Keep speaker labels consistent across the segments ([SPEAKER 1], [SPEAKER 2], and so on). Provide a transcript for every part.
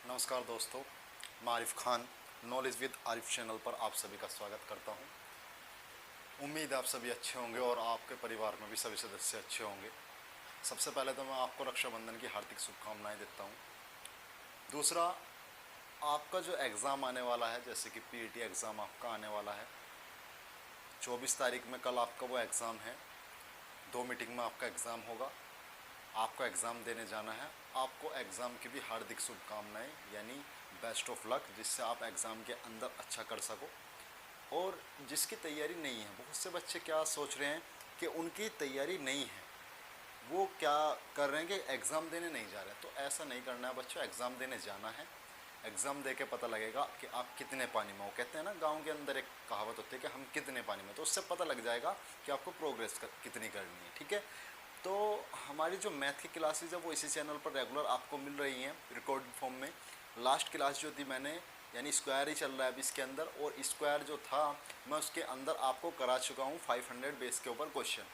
[SPEAKER 1] नमस्कार दोस्तों, मैं Arif Khan knowledge with Arif channel पर आप सभी का स्वागत करता हूं। उम्मीद है आप सभी अच्छे होंगे और आपके परिवार में भी सभी सदस्य अच्छे होंगे। सबसे पहले तो मैं आपको रक्षाबंधन की हार्दिक शुभकामनाएं देता हूं। दूसरा, आपका जो एग्ज़ाम आने वाला है, जैसे कि पीईटी एग्ज़ाम आपका आने वाला है 24 तारीख में, कल आपका वो एग्ज़ाम है। 2 मीटिंग में आपका एग्ज़ाम होगा, आपको एग्ज़ाम देने जाना है। आपको एग्ज़ाम की भी हार्दिक शुभकामनाएं, यानी बेस्ट ऑफ लक, जिससे आप एग्ज़ाम के अंदर अच्छा कर सको। और जिसकी तैयारी नहीं है, बहुत से बच्चे क्या सोच रहे हैं कि उनकी तैयारी नहीं है, वो क्या कर रहे हैं कि एग्ज़ाम देने नहीं जा रहे हैं। तो ऐसा नहीं करना है बच्चों, एग्ज़ाम देने जाना है। एग्ज़ाम दे के पता लगेगा कि आप कितने पानी में हो। कहते हैं ना, गांव के अंदर एक कहावत होती है कि हम कितने पानी में, तो उससे पता लग जाएगा कि आपको प्रोग्रेस कितनी करनी है। ठीक है, तो हमारी जो मैथ की क्लासेज है वो इसी चैनल पर रेगुलर आपको मिल रही हैं रिकॉर्ड फॉर्म में। लास्ट क्लास जो थी मैंने, यानी स्क्वायर ही चल रहा है अभी इसके अंदर, और स्क्वायर जो था मैं उसके अंदर आपको करा चुका हूँ 500 बेस के ऊपर क्वेश्चन।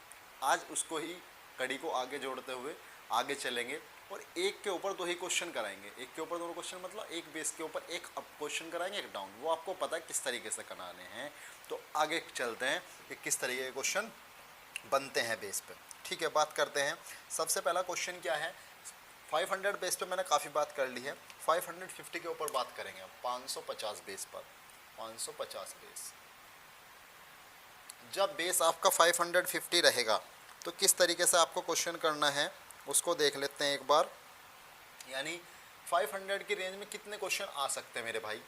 [SPEAKER 1] आज उसको ही, कड़ी को आगे जोड़ते हुए आगे चलेंगे और एक के ऊपर 2 ही क्वेश्चन कराएंगे। एक के ऊपर 2 क्वेश्चन मतलब एक बेस के ऊपर एक अप क्वेश्चन कराएंगे, एक डाउन। वो आपको पता है किस तरीके से कराने हैं। तो आगे चलते हैं कि किस तरीके के क्वेश्चन बनते हैं बेस पे। ठीक है, बात करते हैं। सबसे पहला क्वेश्चन क्या है, 500 बेस पे मैंने काफ़ी बात कर ली है। 550 के ऊपर बात करेंगे अब, 550 बेस पर। 550 बेस, जब बेस आपका 550 रहेगा तो किस तरीके से आपको क्वेश्चन करना है उसको देख लेते हैं एक बार। यानी 500 की रेंज में कितने क्वेश्चन आ सकते हैं मेरे भाई।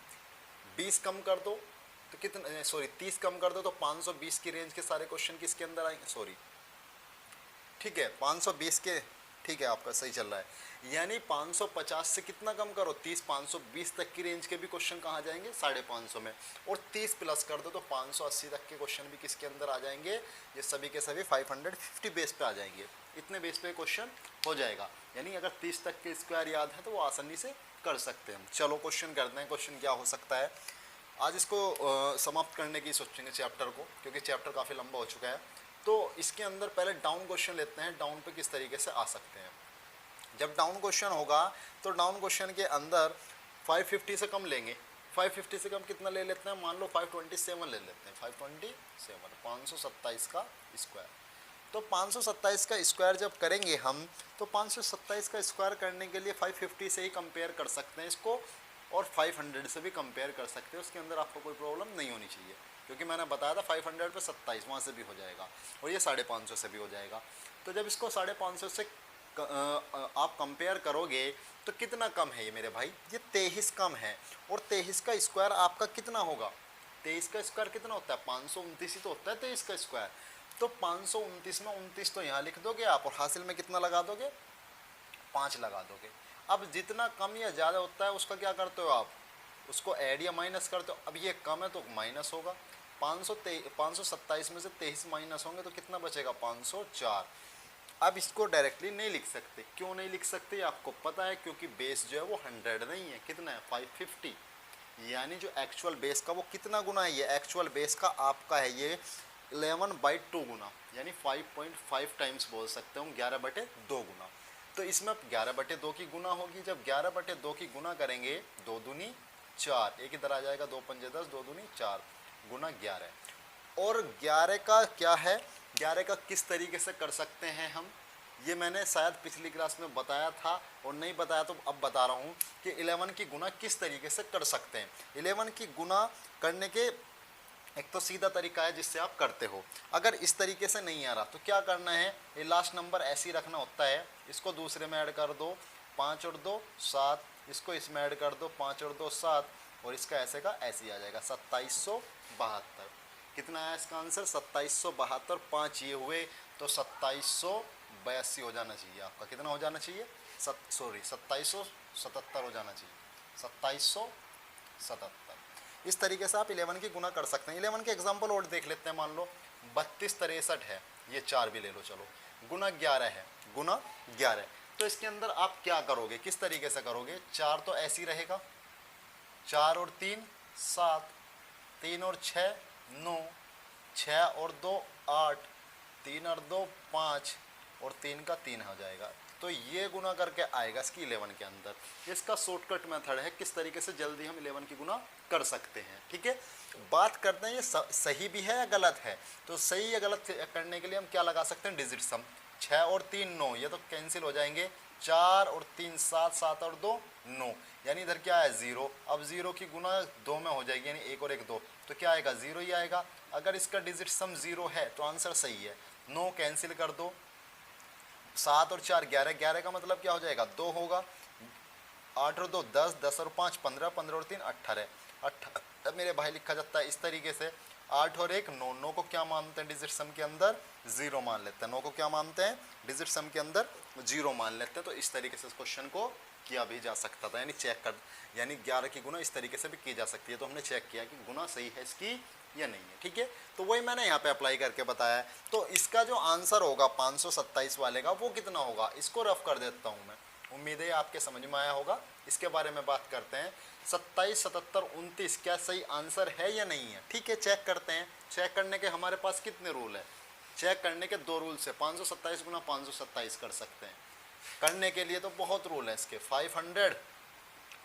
[SPEAKER 1] 20 कम कर दो तो कितने, सॉरी 30 कम कर दो तो 520 की रेंज के सारे क्वेश्चन किसके अंदर आएंगे, सॉरी ठीक है 520 के, ठीक है आपका सही चल रहा है। यानी 550 से कितना कम करो, 30, 520 तक की रेंज के भी क्वेश्चन कहाँ जाएंगे, 550 में। और 30 प्लस कर दो तो 580 तक के क्वेश्चन भी किसके अंदर आ जाएंगे, ये सभी के सभी 550 बेस पे आ जाएंगे। इतने बेस पे क्वेश्चन हो जाएगा। यानी अगर 30 तक के स्क्वायर याद है तो वो आसानी से कर सकते हैं। चलो क्वेश्चन करते हैं, क्वेश्चन क्या हो सकता है। आज इसको समाप्त करने की सोचेंगे चैप्टर को, क्योंकि चैप्टर काफ़ी लंबा हो चुका है। तो इसके अंदर पहले डाउन क्वेश्चन लेते हैं, डाउन पे किस तरीके से आ सकते हैं। जब डाउन क्वेश्चन होगा तो डाउन क्वेश्चन के अंदर 550 से कम लेंगे। 550 से कम कितना ले लेते हैं, मान लो 527 ले लेते हैं। 527, 527 का स्क्वायर। तो 527 का स्क्वायर जब करेंगे हम, तो 527 का स्क्वायर करने के लिए 550 से ही कंपेयर कर सकते हैं इसको, और 500 से भी कंपेयर कर सकते हैं। उसके अंदर आपको कोई प्रॉब्लम नहीं होनी चाहिए, क्योंकि मैंने बताया था 500 पे 27 वहाँ से भी हो जाएगा और ये 550 से भी हो जाएगा। तो जब इसको 550 से आप कंपेयर करोगे तो कितना कम है ये मेरे भाई, ये 23 कम है। और 23 का स्क्वायर आपका कितना होगा, 23 का स्क्वायर कितना होता है, 529 ही तो होता है 23 का स्क्वायर। तो 529 में 29 तो यहाँ लिख दोगे आप, और हासिल में कितना लगा दोगे, 5 लगा दोगे। अब जितना कम या ज़्यादा होता है उसका क्या करते हो आप, उसको ऐड या माइनस करते हो। अब ये कम है तो माइनस होगा। 527 में से 23 माइनस होंगे तो कितना बचेगा, 504। अब इसको डायरेक्टली नहीं लिख सकते। क्यों नहीं लिख सकते, आपको पता है, क्योंकि बेस जो है वो 100 नहीं है, कितना है, 550। यानी जो एक्चुअल बेस का वो कितना गुना है, ये एक्चुअल बेस का आपका है ये 11/2 गुना, यानी 5.5 टाइम्स बोल सकते हो, 11/2 गुना। तो इसमें 11/2 की गुना होगी। जब 11/2 की गुना करेंगे, 2 दूनी 4, एक इधर आ जाएगा, 2 पंजे 10, 2 दूनी 4 गुना 11। और 11 का क्या है, 11 का किस तरीके से कर सकते हैं हम, ये मैंने शायद पिछली क्लास में बताया था, और नहीं बताया तो अब बता रहा हूँ कि 11 की गुना किस तरीके से कर सकते हैं। 11 की गुना करने के एक तो सीधा तरीका है जिससे आप करते हो। अगर इस तरीके से नहीं आ रहा तो क्या करना है, ये लास्ट नंबर ऐसे ही रखना होता है, इसको दूसरे में ऐड कर दो, 5 और 2 7, इसको इसमें ऐड कर दो, 5 और 2 7, और इसका ऐसे का ऐसे ही आ जाएगा 2772। कितना है इसका आंसर, 2772। 5 ये हुए तो 2782 हो जाना चाहिए आपका। कितना हो जाना चाहिए, 2777 हो जाना चाहिए, 2777। इस तरीके से आप 11 की गुना कर सकते हैं। 11 के एग्जाम्पल और देख लेते हैं। मान लो 32 63 है, ये 4 भी ले लो, चलो गुना 11 है, गुना 11। तो इसके अंदर आप क्या करोगे, किस तरीके से करोगे, 4 तो ऐसे ही रहेगा, 4 और 3 7, 3 और 6 9, 6 और 2 8, 3 और 2 5, और 3 का 3 हो जाएगा, तो ये गुना करके आएगा इसकी 11 के अंदर। इसका शॉर्टकट मेथड है किस तरीके से जल्दी हम 11 की गुना कर सकते हैं। ठीक है, बात करते हैं ये सही भी है या गलत है। तो सही या गलत करने के लिए हम क्या लगा सकते हैं, डिजिट सम। 6 और 3 9, ये तो कैंसिल हो जाएंगे। 4 और 3 7, 7 और 2 9, यानी इधर क्या है 0। अब 0 की गुना 2 में हो जाएगी, यानी 1 और 1 2, तो क्या आएगा 0 ही आएगा। अगर इसका डिजिट सम 0 है तो आंसर सही है। 9 कैंसिल कर दो, 7 और 4 11, 11 का मतलब क्या हो जाएगा 2 होगा। 8 और 2 10, 10 और 5 15, 15 और 3 18, 18 मेरे भाई लिखा जाता है इस तरीके से। 8 और 1 9, 9 को क्या मानते हैं डिजिट सम के अंदर 0 मान लेते हैं। 9 को क्या मानते हैं डिजिट सम के अंदर 0 मान लेते हैं। तो इस तरीके से इस क्वेश्चन को किया भी जा सकता था, यानी चेक कर, यानी 11 की गुना इस तरीके से भी की जा सकती है। तो हमने चेक किया कि गुना सही है इसकी या नहीं है। ठीक है, तो वही मैंने यहाँ पे अप्लाई करके बताया है। तो इसका जो आंसर होगा 527 वाले का वो कितना होगा, इसको रफ कर देता हूँ मैं, उम्मीद है आपके समझ में आया होगा। इसके बारे में बात करते हैं। 27 77 29 क्या सही आंसर है या नहीं है। ठीक है, चेक करते हैं। चेक करने के हमारे पास कितने रूल है, चेक करने के 2 रूल्स है। 527 गुना 527 कर सकते हैं। करने के लिए तो बहुत रूल है इसके। 500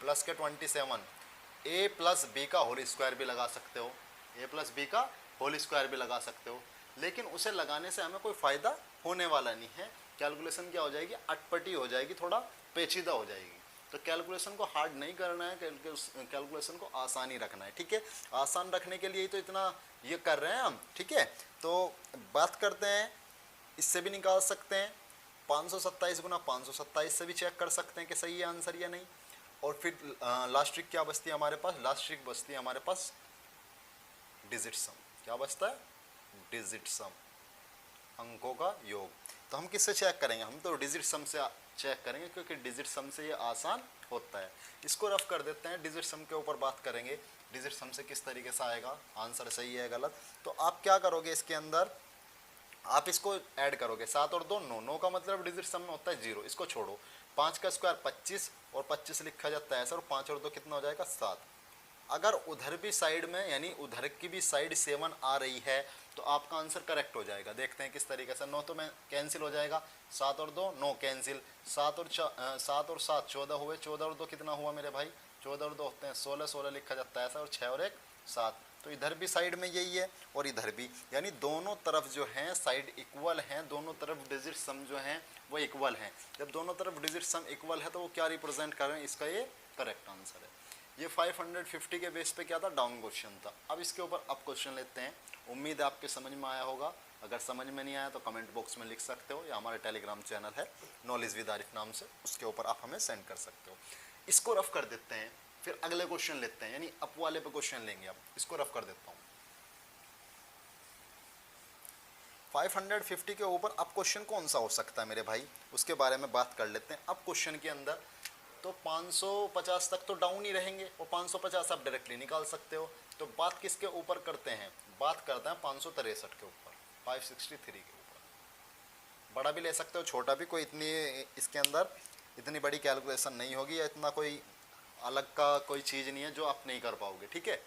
[SPEAKER 1] प्लस के 27, a प्लस बी का होल स्क्वायर भी लगा सकते हो, a प्लस बी का होल स्क्वायर भी लगा सकते हो, लेकिन उसे लगाने से हमें कोई फ़ायदा होने वाला नहीं है। कैलकुलेशन क्या हो जाएगी, अटपटी हो जाएगी, थोड़ा पेचीदा हो जाएगी। तो कैलकुलेशन को हार्ड नहीं करना है, कैलकुलेशन को आसानी रखना है। ठीक है, आसान रखने के लिए ही तो इतना ये कर रहे हैं हम। ठीक है, तो बात करते हैं, इससे भी निकाल सकते हैं। 527 गुना 527 से भी चेक कर सकते हैं कि सही है आंसर या नहीं। और फिर लास्ट ट्रिक क्या बचती है हमारे पास, लास्ट ट्रिक बचती है हमारे पास डिजिट सम। क्या बचता है, डिजिट सम, अंकों का योग। तो हम किससे चेक करेंगे, हम तो डिजिट सम से चेक करेंगे, क्योंकि डिजिट सम से ये आसान होता है। इसको रफ कर देते हैं, डिजिट सम के ऊपर बात करेंगे। डिजिट सम से किस तरीके से आएगा आंसर, सही है गलत। तो आप क्या करोगे, इसके अंदर आप इसको ऐड करोगे। 7 और 2 9, 9 का मतलब डिजिट सम में होता है 0, इसको छोड़ो। 5 का स्क्वायर 25 और 25 लिखा जाता है सर, 5 और 2 कितना हो जाएगा 7। अगर उधर भी साइड में, यानी उधर की भी साइड 7 आ रही है तो आपका आंसर करेक्ट हो जाएगा। देखते हैं किस तरीके से। 9 तो मैं कैंसिल हो जाएगा, 7 और 2 9 कैंसिल, 7 और 7 14 हुए, 14 और 2 कितना हुआ मेरे भाई, 14 और 2 होते हैं 16, 16 लिखा जाता है ऐसा, और 6 और 1 7। तो इधर भी साइड में यही है और इधर भी, यानी दोनों तरफ जो हैं साइड इक्वल हैं, दोनों तरफ डिजिट सम जो हैं वो इक्वल हैं। जब दोनों तरफ डिजिट सम इक्वल है तो वो क्या रिप्रेजेंट कर रहे हैं, इसका ये करेक्ट आंसर है। ये 550 के बेस पे क्या था, डाउन क्वेश्चन था। अब इसके ऊपर अब क्वेश्चन लेते हैं। उम्मीद है आपके समझ में आया होगा। अगर समझ में नहीं आया तो कमेंट बॉक्स में लिख सकते हो, या हमारे टेलीग्राम चैनल है नॉलेज विद आरिफ नाम से, उसके ऊपर आप हमें सेंड कर सकते हो। इसको रफ कर देते हैं, फिर अगले क्वेश्चन लेते हैं, यानी अप वाले पे क्वेश्चन लेंगे। अब इसको रफ कर देता हूँ। 550 के ऊपर अब क्वेश्चन कौन सा हो सकता है मेरे भाई, उसके बारे में बात कर लेते हैं। अब क्वेश्चन के अंदर तो 550 तक तो डाउन ही रहेंगे, और 550 आप डायरेक्टली निकाल सकते हो। तो बात किसके ऊपर करते हैं, बात करते हैं 563 के ऊपर, 563 के ऊपर। बड़ा भी ले सकते हो, छोटा भी, कोई इतनी इसके अंदर इतनी बड़ी कैलकुलेशन नहीं होगी, या इतना कोई अलग का कोई चीज़ नहीं है जो आप नहीं कर पाओगे। ठीक है,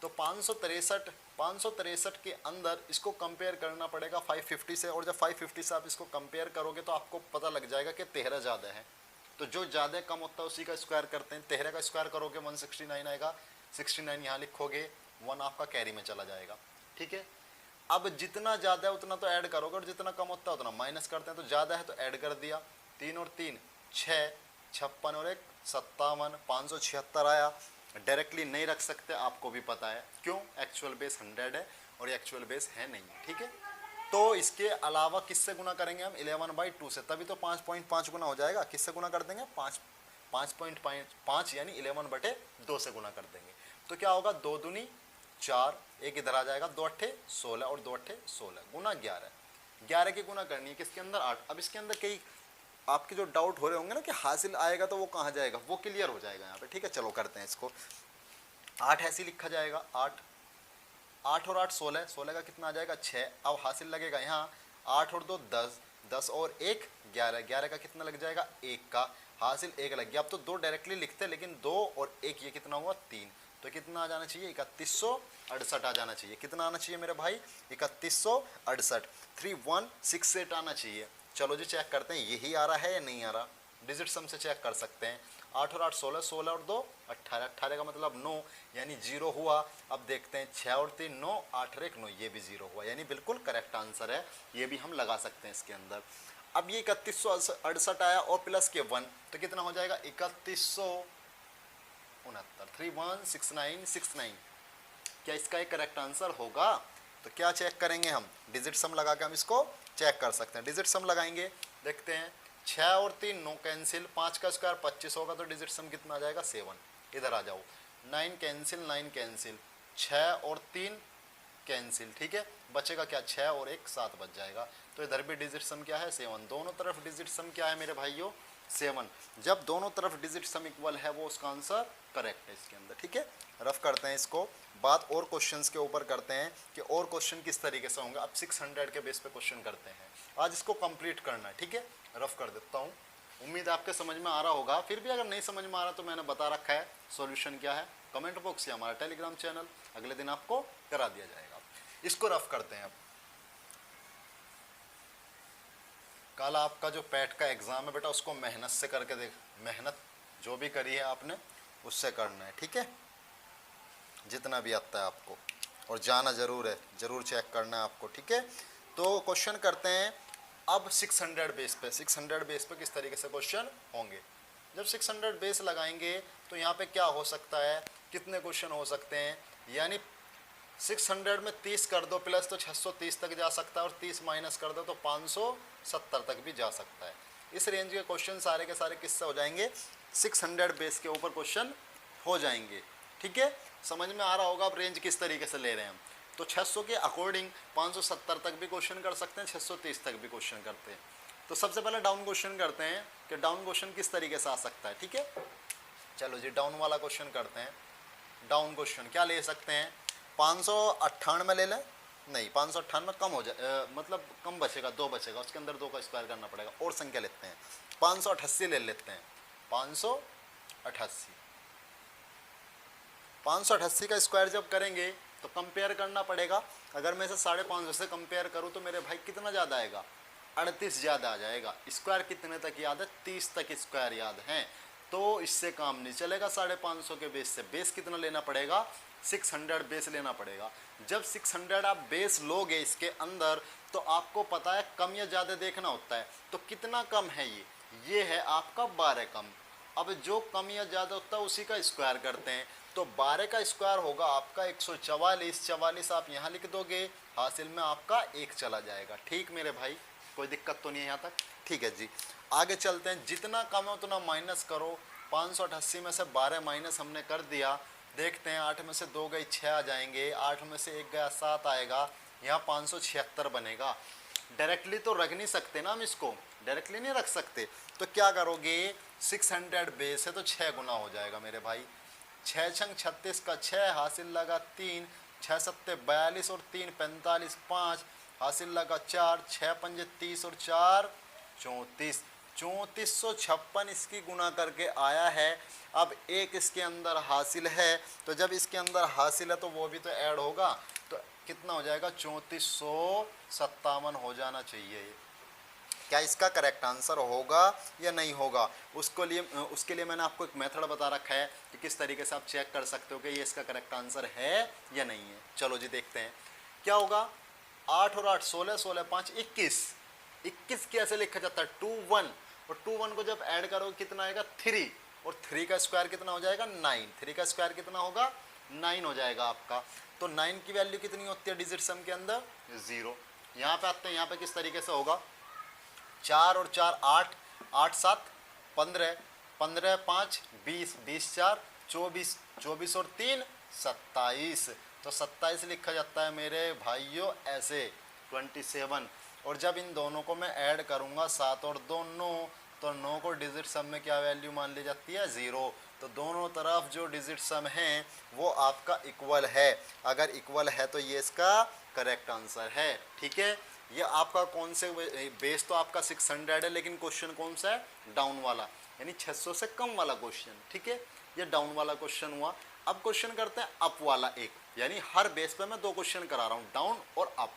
[SPEAKER 1] तो 563 के अंदर इसको कंपेयर करना पड़ेगा 550 से, और जब 550 से आप इसको कंपेयर करोगे तो आपको पता लग जाएगा कि 13 ज़्यादा है। तो जो ज़्यादा कम होता है उसी का स्क्वायर करते हैं। 13 का स्क्वायर करोगे 169 आएगा, 69 यहाँ लिखोगे, 1 आपका कैरी में चला जाएगा। ठीक है, अब जितना ज़्यादा है उतना तो ऐड करोगे, और जितना कम होता है उतना माइनस करते हैं। तो ज़्यादा है तो ऐड कर दिया, 3 और 3 6, 56 और 1 57, 576 आया। डायरेक्टली नहीं रख सकते, आपको भी पता है क्यों, एक्चुअल बेस 100 है और एक्चुअल बेस है नहीं। ठीक है, तो इसके अलावा किससे गुना करेंगे हम, 11/2 से, तभी तो 5.5 गुना हो जाएगा। किससे गुना कर देंगे, 5.5 यानी 11/2 से गुना कर देंगे। तो क्या होगा, 2 दूनी 4, एक इधर आ जाएगा, 2 अट्ठे 16 और 2 अट्ठे 16 गुना 11। 11 की गुना करनी है किसके अंदर, 8। अब इसके अंदर कई आपके जो डाउट हो रहे होंगे ना कि हासिल आएगा तो वो कहाँ जाएगा, वो क्लियर हो जाएगा यहाँ पे। ठीक है, चलो करते हैं इसको। 8 ऐसे लिखा जाएगा, 8 और 8 16, 16 का कितना आ जाएगा 6। अब हासिल लगेगा यहाँ, 8 और 2 10, 10 और 1 11, 11 का कितना लग जाएगा 1 का, हासिल 1 लग गया। अब तो 2 डायरेक्टली लिखते, लेकिन 2 और 1 ये कितना हुआ 3, तो कितना आ जाना चाहिए 3168 आ जाना चाहिए। कितना आना चाहिए मेरे भाई 3168, 3168 आना चाहिए। चलो जी चेक करते हैं यही आ रहा है या नहीं आ रहा। डिजिट सम से चेक कर सकते हैं। 8 और 8 16, 16 और 2 18, 18 का मतलब 9 यानी 0 हुआ। अब देखते हैं 6 और 3 9, 8 और 1 9, ये भी 0 हुआ यानी बिल्कुल करेक्ट आंसर है। ये भी हम लगा सकते हैं इसके अंदर। अब ये 3168 आया और प्लस के 1 तो कितना हो जाएगा 3169, 316969। क्या इसका एक करेक्ट आंसर होगा? तो क्या चेक करेंगे हम, डिजिट सम लगा के हम इसको चेक कर सकते हैं। डिजिट सम लगाएंगे, देखते हैं 6 और 3 9 कैंसिल, 5 का स्क्वायर 25 होगा तो डिजिट सम कितना आ जाएगा 7। इधर आ जाओ, 9 कैंसिल 9 कैंसिल, 6 और 3 कैंसिल, ठीक है बचेगा क्या 6 और 1 7 बच जाएगा। तो इधर भी डिजिट सम क्या है 7। दोनों तरफ डिजिट सम क्या है मेरे भाइयों 7। जब दोनों तरफ डिजिट सम इक्वल है वो उसका आंसर करेक्ट है इसके अंदर, ठीक है। रफ करते हैं इसको, बात और क्वेश्चंस के ऊपर करते हैं कि और क्वेश्चन किस तरीके से होंगे। अब 600 के बेस पे क्वेश्चन करते हैं, आज इसको कंप्लीट करना है, ठीक है। रफ कर देता हूँ, उम्मीद आपके समझ में आ रहा होगा। फिर भी अगर नहीं समझ में आ रहा तो मैंने बता रखा है सॉल्यूशन क्या है, कमेंट बॉक्स या हमारा टेलीग्राम चैनल, अगले दिन आपको करा दिया जाएगा। इसको रफ करते हैं। अब कल आपका जो पैट का एग्जाम है बेटा उसको मेहनत से करके देख, मेहनत जो भी करी है आपने उससे करना है, ठीक है, जितना भी आता है आपको, और जाना जरूर है, जरूर चेक करना है आपको, ठीक है। तो क्वेश्चन करते हैं अब 600 बेस पे। 600 बेस पे किस तरीके से क्वेश्चन होंगे। जब 600 बेस लगाएंगे तो यहाँ पे क्या हो सकता है, कितने क्वेश्चन हो सकते हैं, यानी 600 में 30 कर दो प्लस तो 630 तक जा सकता है, और 30 माइनस कर दो तो 570 तक भी जा सकता है। इस रेंज के क्वेश्चन सारे के सारे किससे हो जाएंगे 600 बेस के ऊपर क्वेश्चन हो जाएंगे, ठीक है। समझ में आ रहा होगा आप रेंज किस तरीके से ले रहे हैं हम। तो 600 के अकॉर्डिंग 570 तक भी क्वेश्चन कर सकते हैं, 630 तक भी क्वेश्चन करते हैं। तो सबसे पहले डाउन क्वेश्चन करते हैं कि डाउन क्वेश्चन किस तरीके से आ सकता है, ठीक है। चलो जी डाउन वाला क्वेश्चन करते हैं। डाउन क्वेश्चन क्या ले सकते हैं, 598 ले लें, नहीं 598 कम हो जाए, मतलब कम बचेगा, 2 बचेगा, उसके अंदर 2 का स्क्वायर करना पड़ेगा, और संख्या लेते हैं 588 ले लेते हैं। 588 का स्क्वायर जब करेंगे तो कंपेयर करना पड़ेगा। अगर मैं इसे 550 से कंपेयर करूँ तो मेरे भाई कितना ज़्यादा आएगा 38 ज़्यादा आ जाएगा। स्क्वायर कितने तक याद है 30 तक स्क्वायर याद है, तो इससे काम नहीं चलेगा। 550 के बेस से बेस कितना लेना पड़ेगा 600 बेस लेना पड़ेगा। जब 600 आप बेस लोगे इसके अंदर तो आपको पता है कम या ज़्यादा देखना होता है। तो कितना कम है ये है आपका 12 कम। अब जो कम या ज़्यादा होता है उसी का स्क्वायर करते हैं, तो 12 का स्क्वायर होगा आपका 144। 44 आप यहाँ लिख दोगे, हासिल में आपका 1 चला जाएगा। ठीक मेरे भाई, कोई दिक्कत तो नहीं है यहाँ तक, ठीक है जी। आगे चलते हैं, जितना कम है उतना माइनस करो। 588 में से 12 माइनस हमने कर दिया, देखते हैं 8 में से 2 गई 6 आ जाएंगे, 8 में से 1 गया 7 आएगा, यहाँ 576 बनेगा। डायरेक्टली तो रख नहीं सकते ना हम इसको, डायरेक्टली नहीं रख सकते, तो क्या करोगे 600 बेस है तो 6 गुना हो जाएगा मेरे भाई। 6 छंग 36 का 6 हासिल लगा 3, 6 सत्ते 42 और 3 45, 5 हासिल लगा 4, 6 पंजे 30 और 4 34, 3456 इसकी गुना करके आया है। अब 1 इसके अंदर हासिल है, तो जब इसके अंदर हासिल है तो वो भी तो ऐड होगा, तो कितना हो जाएगा 3457 हो जाना चाहिए। क्या इसका करेक्ट आंसर होगा या नहीं होगा, उसके लिए मैंने आपको एक मेथड बता रखा है कि किस तरीके से आप चेक कर सकते हो कि ये इसका करेक्ट आंसर है या नहीं है। चलो जी देखते हैं क्या होगा। 8 और 8 16, 16 5 21, 21 कैसे लिखा जाता है 2 1, और 2 1 को जब ऐड करो कितना आएगा 3, और 3 का स्क्वायर कितना हो जाएगा 9, 3 का स्क्वायर कितना होगा 9 हो जाएगा आपका। तो 9 की वैल्यू कितनी होती है डिजिट सम के अंदर 0। यहाँ पे आते हैं, यहाँ पे किस तरीके से होगा 4 और 4 8, 8 7 15, 15 5 20, 20 4 24, 24 और 3 27, तो 27 लिखा जाता है मेरे भाइयों ऐसे 27। और जब इन दोनों को मैं ऐड करूँगा 7 और 2 9, तो 9 को डिजिट सम में क्या वैल्यू मान ली जाती है 0। तो दोनों तरफ जो डिजिट सम है वो आपका इक्वल है, अगर इक्वल है तो ये इसका करेक्ट आंसर है, ठीक है। ये आपका कौन से बेस तो आपका 600 है, लेकिन क्वेश्चन कौन सा है डाउन वाला, यानी 600 से कम वाला क्वेश्चन, ठीक है। ये डाउन वाला क्वेश्चन हुआ। अब क्वेश्चन करते हैं अप वाला एक, यानी हर बेस पे मैं 2 क्वेश्चन करा रहा हूँ, डाउन और अप।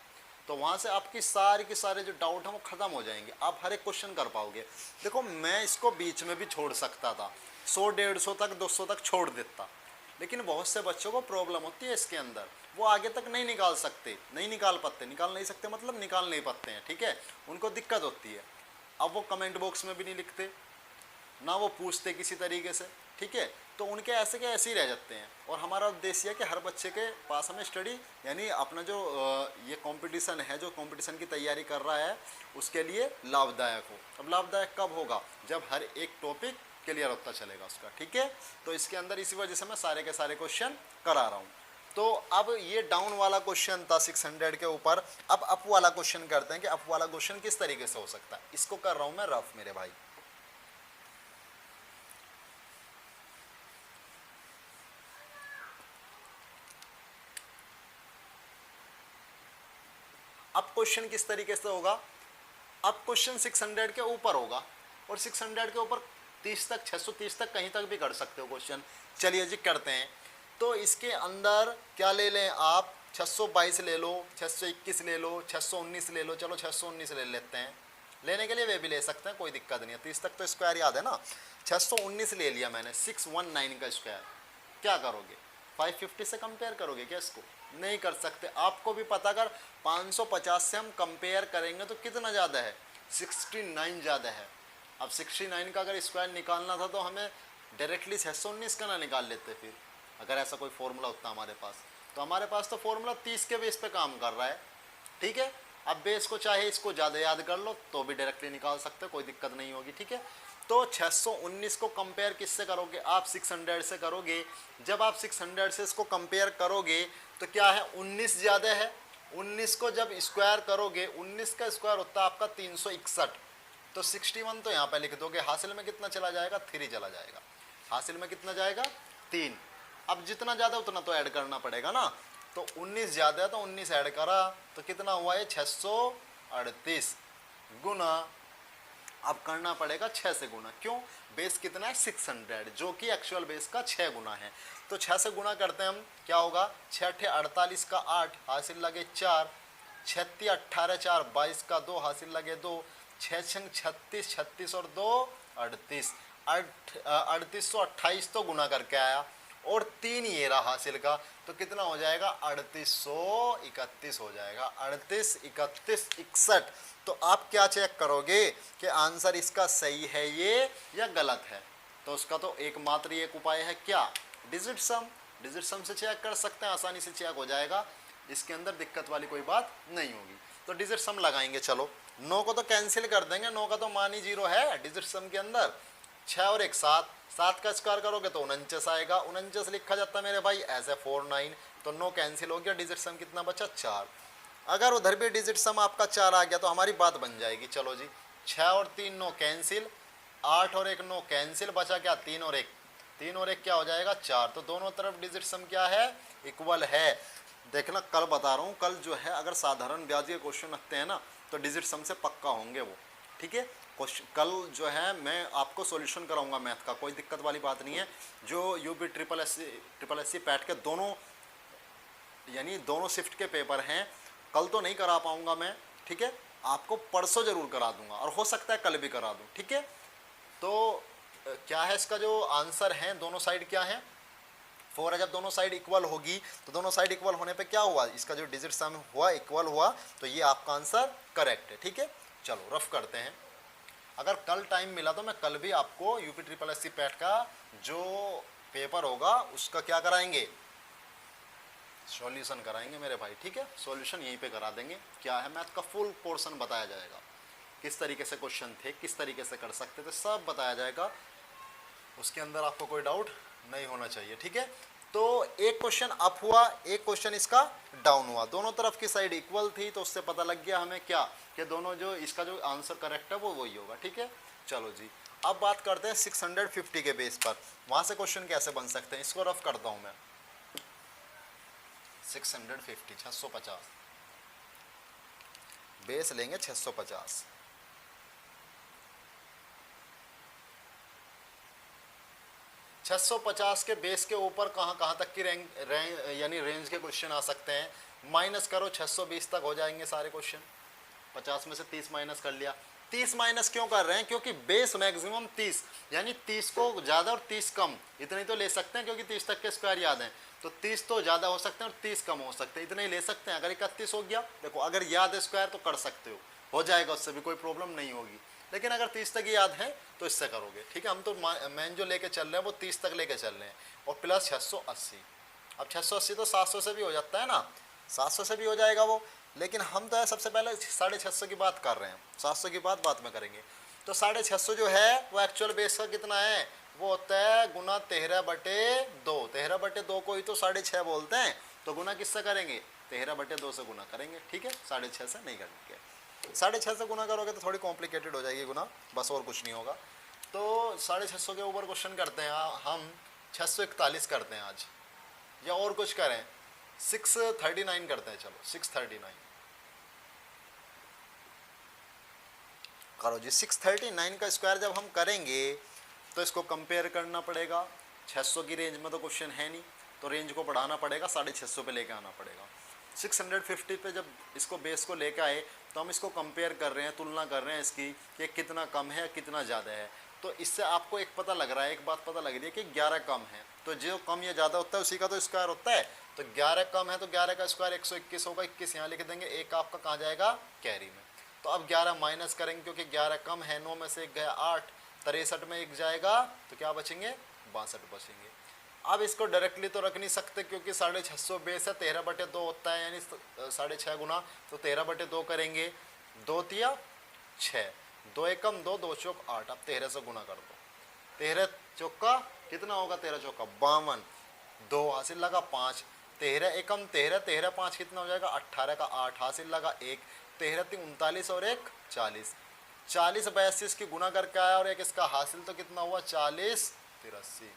[SPEAKER 1] तो वहाँ से आपकी सारी की सारे जो डाउट हैं वो ख़त्म हो जाएंगे, आप हर एक क्वेश्चन कर पाओगे। देखो मैं इसको बीच में भी छोड़ सकता था, 100-150 तक 200 तक छोड़ देता, लेकिन बहुत से बच्चों को प्रॉब्लम होती है इसके अंदर, वो आगे तक नहीं निकाल सकते, नहीं निकाल पाते, निकाल नहीं सकते मतलब निकाल नहीं पाते हैं, ठीक है, उनको दिक्कत होती है। अब वो कमेंट बॉक्स में भी नहीं लिखते, ना वो पूछते किसी तरीके से, ठीक है, तो उनके ऐसे के ऐसे ही रह जाते हैं। और हमारा उद्देश्य है कि हर बच्चे के पास हमें स्टडी यानी अपना जो ये कंपटीशन है, जो कंपटीशन की तैयारी कर रहा है, उसके लिए लाभदायक हो। अब लाभदायक कब होगा? जब हर एक टॉपिक क्लियर होता चलेगा उसका, ठीक है। तो इसके अंदर इसी वजह से मैं सारे के सारे क्वेश्चन करा रहा हूँ। तो अब ये डाउन वाला क्वेश्चन था 600 के ऊपर। अब अप वाला क्वेश्चन करते हैं कि अप वाला क्वेश्चन किस तरीके से हो सकता है। इसको कर रहा हूँ मैं रफ मेरे भाई। अब क्वेश्चन किस तरीके से होगा? अब क्वेश्चन 600 के ऊपर होगा, और 600 के ऊपर 30 तक 630 तक कहीं तक भी कर सकते हो क्वेश्चन। चलिए जी करते हैं। तो इसके अंदर क्या ले लें आप? 622 ले लो, 621 ले लो, 619 ले लो। चलो 619 ले लेते हैं, लेने के लिए वे भी ले सकते हैं, कोई दिक्कत नहीं है। 30 तक तो स्क्वायर याद है ना। 619 ले लिया मैंने, 619 का स्क्वायर। क्या करोगे? 550 से कंपेयर करोगे क्या इसको? नहीं कर सकते। आपको भी पता, अगर 550 से हम कंपेयर करेंगे तो कितना ज़्यादा है? 69 ज़्यादा है। अब 69 का अगर स्क्वायर निकालना था तो हमें डायरेक्टली 619 का ना निकाल लेते फिर, अगर ऐसा कोई फॉर्मूला होता हमारे पास। तो हमारे पास तो फॉर्मूला 30 के बेस पे काम कर रहा है, ठीक है। अब बेस को चाहे इसको ज़्यादा याद कर लो तो भी डायरेक्टली निकाल सकते हो, कोई दिक्कत नहीं होगी, ठीक है। तो 619 को कंपेयर किससे करोगे? आप 600 से करोगे। जब आप 600 से इसको कंपेयर करोगे तो क्या है? 19 ज़्यादा है। 19 को जब स्क्वायर करोगे, 19 का स्क्वायर होता है आपका 361। तो 61 तो यहाँ पे लिख दोगे। हासिल में कितना चला जाएगा? 3 चला जाएगा। हासिल में कितना जाएगा? 3। अब जितना ज़्यादा उतना तो ऐड करना पड़ेगा ना। तो 19 ज़्यादा है तो 19 ऐड करा तो कितना हुआ? ये 638 गुना। अब करना पड़ेगा 6 से गुना। क्यों? बेस कितना है? 600, जो कि एक्चुअल बेस का 6 गुना है। तो 6 से गुना करते हैं हम, क्या होगा? 6 48 का 8 हासिल लगे 4, 36 18 4 22 का 2 हासिल लगे 2, 6 36 36 और 2 38, 3828 तो गुना करके आया, और 3 ये रहा हासिल का। तो कितना हो जाएगा? 3831 हो जाएगा। 38 31 61। तो आप क्या चेक करोगे कि आंसर इसका सही है ये या गलत है? तो उसका तो एकमात्र एक उपाय है, क्या? डिजिट सम। डिजिट सम से चेक कर सकते हैं, आसानी से चेक हो जाएगा, इसके अंदर दिक्कत वाली कोई बात नहीं होगी। तो डिजिट सम लगाएंगे। चलो 9 को तो कैंसिल कर देंगे, 9 का तो मान ही 0 है डिजिट सम के अंदर। 6 और 1 7, 7 का स्क्वायर करोगे तो 49 आएगा। 49 लिखा जाता है मेरे भाई ऐसे 49। तो 9 कैंसिल हो गया, डिजिट सम कितना बचा? 4। अगर उधर भी डिजिट सम आपका 4 आ गया तो हमारी बात बन जाएगी। चलो जी, 6 और 3 9 कैंसिल, 8 और 1 9 कैंसिल, बचा क्या? 3 और 1, 3 और 1 क्या हो जाएगा? 4। तो दोनों तरफ डिजिट सम क्या है? इक्वल है। देखना, कल बता रहा हूँ, कल जो है अगर साधारण ब्याज के क्वेश्चन रखते हैं ना तो डिजिट सम से पक्का होंगे वो, ठीक है। कल जो है मैं आपको सॉल्यूशन कराऊंगा मैथ का, कोई दिक्कत वाली बात नहीं है। जो UP triple S C PET के दोनों यानी दोनों शिफ्ट के पेपर हैं, कल तो नहीं करा पाऊंगा मैं, ठीक है। आपको परसों जरूर करा दूंगा, और हो सकता है कल भी करा दूं, ठीक है। तो क्या है इसका जो आंसर है, दोनों साइड क्या है? 4 है। जब दोनों साइड इक्वल होगी तो दोनों साइड इक्वल होने पे क्या हुआ? इसका जो डिजिट सम हुआ इक्वल हुआ, तो ये आपका आंसर करेक्ट है, ठीक है। चलो रफ करते हैं। अगर कल टाइम मिला तो मैं कल भी आपको UP triple S C PET का जो पेपर होगा उसका क्या कराएंगे? सॉल्यूशन कराएंगे मेरे भाई, ठीक है। सॉल्यूशन यहीं पे करा देंगे। क्या है? मैथ का फुल पोर्शन बताया जाएगा, किस तरीके से क्वेश्चन थे, किस तरीके से कर सकते थे, सब बताया जाएगा। उसके अंदर आपको कोई डाउट नहीं होना चाहिए, ठीक है। तो एक क्वेश्चन अप हुआ, एक क्वेश्चन इसका डाउन हुआ, दोनों तरफ की साइड इक्वल थी, तो उससे पता लग गया हमें क्या, कि दोनों जो इसका जो आंसर करेक्ट है वो वही होगा, ठीक है। चलो जी, अब बात करते हैं 650 के बेस पर, वहाँ से क्वेश्चन कैसे बन सकते हैं। इसको रफ करता हूँ मैं। 650 बेस लेंगे 650, 650 के बेस के ऊपर कहाँ कहाँ तक की यानी रेंज के क्वेश्चन आ सकते हैं। माइनस करो 620 तक हो जाएंगे सारे क्वेश्चन। 50 में से 30 माइनस कर लिया। 30 माइनस क्यों कर रहे हैं? क्योंकि बेस मैक्सिमम 30, यानी 30 को ज़्यादा और 30 कम, इतने तो ले सकते हैं क्योंकि 30 तक के स्क्वायर याद हैं। तो 30 तो ज़्यादा हो सकते हैं और 30 कम हो सकते हैं, इतने ही ले सकते हैं। अगर 31 हो गया, देखो अगर याद है स्क्वायर तो कर सकते हो जाएगा, उससे भी कोई प्रॉब्लम नहीं होगी। लेकिन अगर 30 तक याद है तो इससे करोगे, ठीक है। हम तो मेन जो लेके चल रहे हैं वो 30 तक लेके चल रहे हैं, और प्लस 680। अब 680 तो 700 से भी हो जाता है ना, 700 से भी हो जाएगा वो। लेकिन हम तो है सबसे पहले 650 की बात कर रहे हैं, 700 की बाद में करेंगे। तो 650 जो है वो एक्चुअल बेस का कितना है? वो होता है गुना 13/2। 13/2 को ही तो 6.5 बोलते हैं। तो गुना किससे करेंगे? 13/2 से गुना करेंगे, ठीक है। 6.5 से नहीं करेंगे। 6.5 से गुना करोगे तो थोड़ी कॉम्प्लिकेटेड हो जाएगी गुना, बस और कुछ नहीं होगा। तो 650 के ऊपर क्वेश्चन करते हैं हम। 641 करते हैं आज, या और कुछ करें? 639 करते हैं, चलो 639 करो जी। 639 का स्क्वायर जब हम करेंगे तो इसको कंपेयर करना पड़ेगा। 600 की रेंज में तो क्वेश्चन है नहीं, तो रेंज को बढ़ाना पड़ेगा, 650 पे लेके आना पड़ेगा। 650 पे जब इसको बेस को लेके आए तो हम इसको कंपेयर कर रहे हैं, तुलना कर रहे हैं इसकी कि कितना कम है कितना ज़्यादा है। तो इससे आपको एक पता लग रहा है, एक बात पता लग रही है कि 11 कम है। तो जो कम या ज़्यादा होता है उसी का तो स्क्वायर होता है। तो 11 कम है तो 11 का स्क्वायर 121 होगा। 21 यहाँ लिख देंगे, एक आपका कहाँ जाएगा? कैरी में। तो अब 11 माइनस करेंगे क्योंकि 11 कम है, 9 में से 1 गया 8, 63 में 1 जाएगा तो क्या बचेंगे? 62 बचेंगे। अब इसको डायरेक्टली तो रख नहीं सकते क्योंकि 650 बेस है, 13/2 होता है, यानी 6.5 गुना, तो 13/2 करेंगे। 2 तिया 6, 2 एकम 2, 2 चौक 8। अब 13 से गुना कर दो। 13 चौका कितना होगा? 13 चौका 52, 2 हासिल लगा 5, 13 एकम 13, 13 5 कितना हो जाएगा? 18 का 8 हासिल लगा 1, 13 3 39 और 1 40। 40 82 की गुना करके आया और एक इसका हासिल, तो कितना हुआ? 40 83।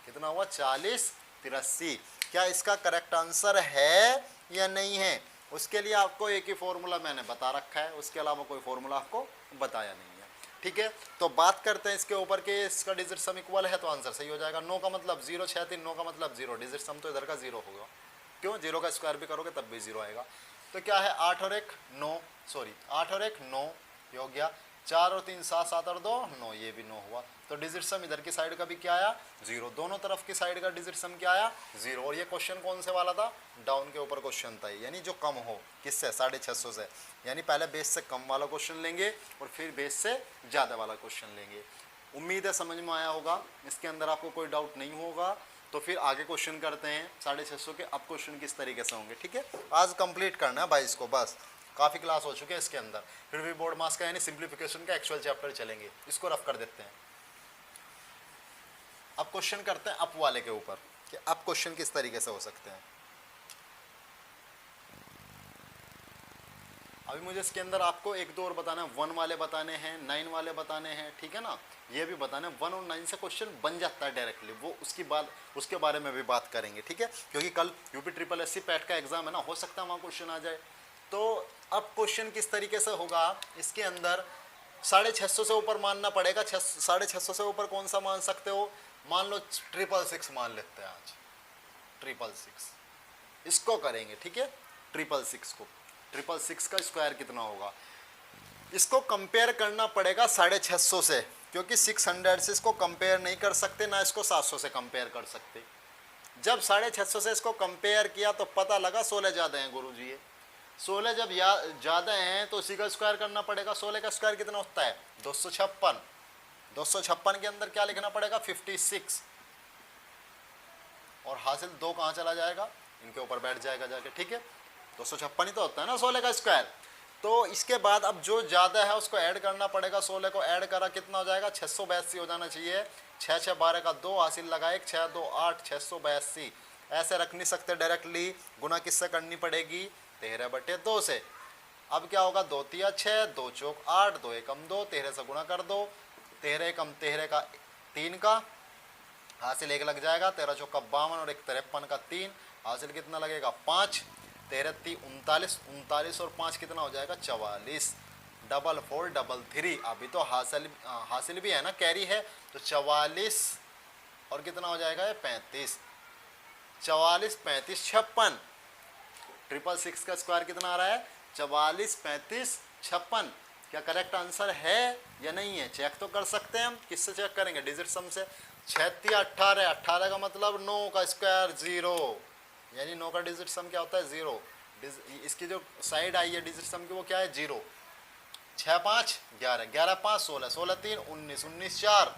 [SPEAKER 1] कितना हुआ? 40 83। क्या इसका करेक्ट आंसर है या नहीं है? उसके लिए आपको एक ही फॉर्मूला मैंने बता रखा है, उसके अलावा कोई फॉर्मूला आपको बताया नहीं है, ठीक है। तो बात करते हैं इसके ऊपर कि इसका डिजिट सम इक्वल है तो आंसर सही हो जाएगा। 9 का मतलब 0, 6 3 9 का मतलब 0, डिजिट सम तो इधर का 0 होगा। क्यों? 0 का स्क्वायर भी करोगे तब भी 0 आएगा। तो क्या है? 8 और 1 9, सॉरी 8 और 1 9, ये हो गया। 4 और 3 7, 7 और 2 9, ये भी 9 हुआ। तो डिजिट सम इधर की साइड का भी क्या आया? 0। दोनों तरफ की साइड का डिजिट सम क्या आया? 0। और ये क्वेश्चन कौन से वाला था? डाउन के ऊपर क्वेश्चन था, यानी जो कम हो। किससे? 650 से। यानी पहले बेस से कम वाला क्वेश्चन लेंगे और फिर बेस से ज़्यादा वाला क्वेश्चन लेंगे। उम्मीद है समझ में आया होगा, इसके अंदर आपको कोई डाउट नहीं होगा। तो फिर आगे क्वेश्चन करते हैं 650 के। अब क्वेश्चन किस तरीके से होंगे, ठीक है। आज कंप्लीट करना है भाई इसको, बस काफ़ी क्लास हो चुके हैं इसके अंदर। फिर भी बोर्ड मास का यानी सिंप्लीफिकेशन का एक्चुअल चैप्टर चलेंगे, इसको रफ कर देते हैं। अब क्वेश्चन करते हैं अप वाले के ऊपर कि अब क्वेश्चन किस तरीके से हो सकते हैं। अभी मुझे इसके अंदर आपको 1 2 और बताना है। 1 वाले बताने हैं, 9 वाले बताने हैं, ठीक है ना। ये भी बताना है। 1 और 9 से क्वेश्चन बन जाता है डायरेक्टली, वो उसके बारे में भी बात करेंगे, ठीक है। क्योंकि कल यूपी ट्रिपल एससी पैट का एग्जाम है ना, हो सकता है वहाँ क्वेश्चन आ जाए। तो अब क्वेश्चन किस तरीके से होगा इसके अंदर? 650 से ऊपर मानना पड़ेगा। 650 से ऊपर कौन सा मान सकते हो? मान लो 666 मान लेते हैं आज। 666 इसको करेंगे, ठीक है। 666 को 666 का स्क्वायर कितना होगा? इसको कंपेयर करना पड़ेगा 650 से, क्योंकि 600 से इसको कंपेयर नहीं कर सकते, ना इसको 700 से कंपेयर कर सकते। जब 650 से इसको कंपेयर किया तो पता लगा 16 ज़्यादा हैं गुरुजी। ये 16 जब ज़्यादा हैं तो इसी का स्क्वायर करना पड़ेगा। 16 का स्क्वायर कितना होता है? 256। 256 के अंदर क्या लिखना पड़ेगा? 56। और हासिल 2 कहाँ चला जाएगा? इनके ऊपर बैठ जाएगा जाके, ठीक है। 256 ही तो होता है ना 16 का स्क्वायर। तो इसके बाद अब जो ज़्यादा है उसको ऐड करना पड़ेगा। 16 को ऐड करा कितना हो जाएगा? 682 हो जाना चाहिए। 6 6 12 का 2 हासिल लगा 1, 6 2 8, 682। ऐसे रख नहीं सकते डायरेक्टली, गुना किससे करनी पड़ेगी? 13/2 से। अब क्या होगा? 2 तिया 6, 2 चौक 8, 2 एकम 2, 13 से गुना कर दो। 13 एकम 13 का 3 का हासिल 1 लग जाएगा। 13 चौका 52 और 1 53 का 3 हासिल कितना लगेगा? 5। 13 3 39, 39 और 5 कितना हो जाएगा? 44। 4 4 3 3। अभी तो हासिल भी है ना, कैरी है। तो 44 और कितना हो जाएगा ये 35, 44, 35, 56। 666 का स्क्वायर कितना आ रहा है? 44, 35, 56। क्या करेक्ट आंसर है या नहीं है? चेक तो कर सकते हैं हम। किससे चेक करेंगे? डिजिट सम से। 36, 18, 18 का मतलब 9 का स्क्वायर 0, यानी 9 का डिजिट सम क्या होता है? 0। इसकी जो साइड आई है डिजिट सम की वो क्या है? 0। 6, 5, 11, 11, 5, 16, 16, 3, 19, 19, 4,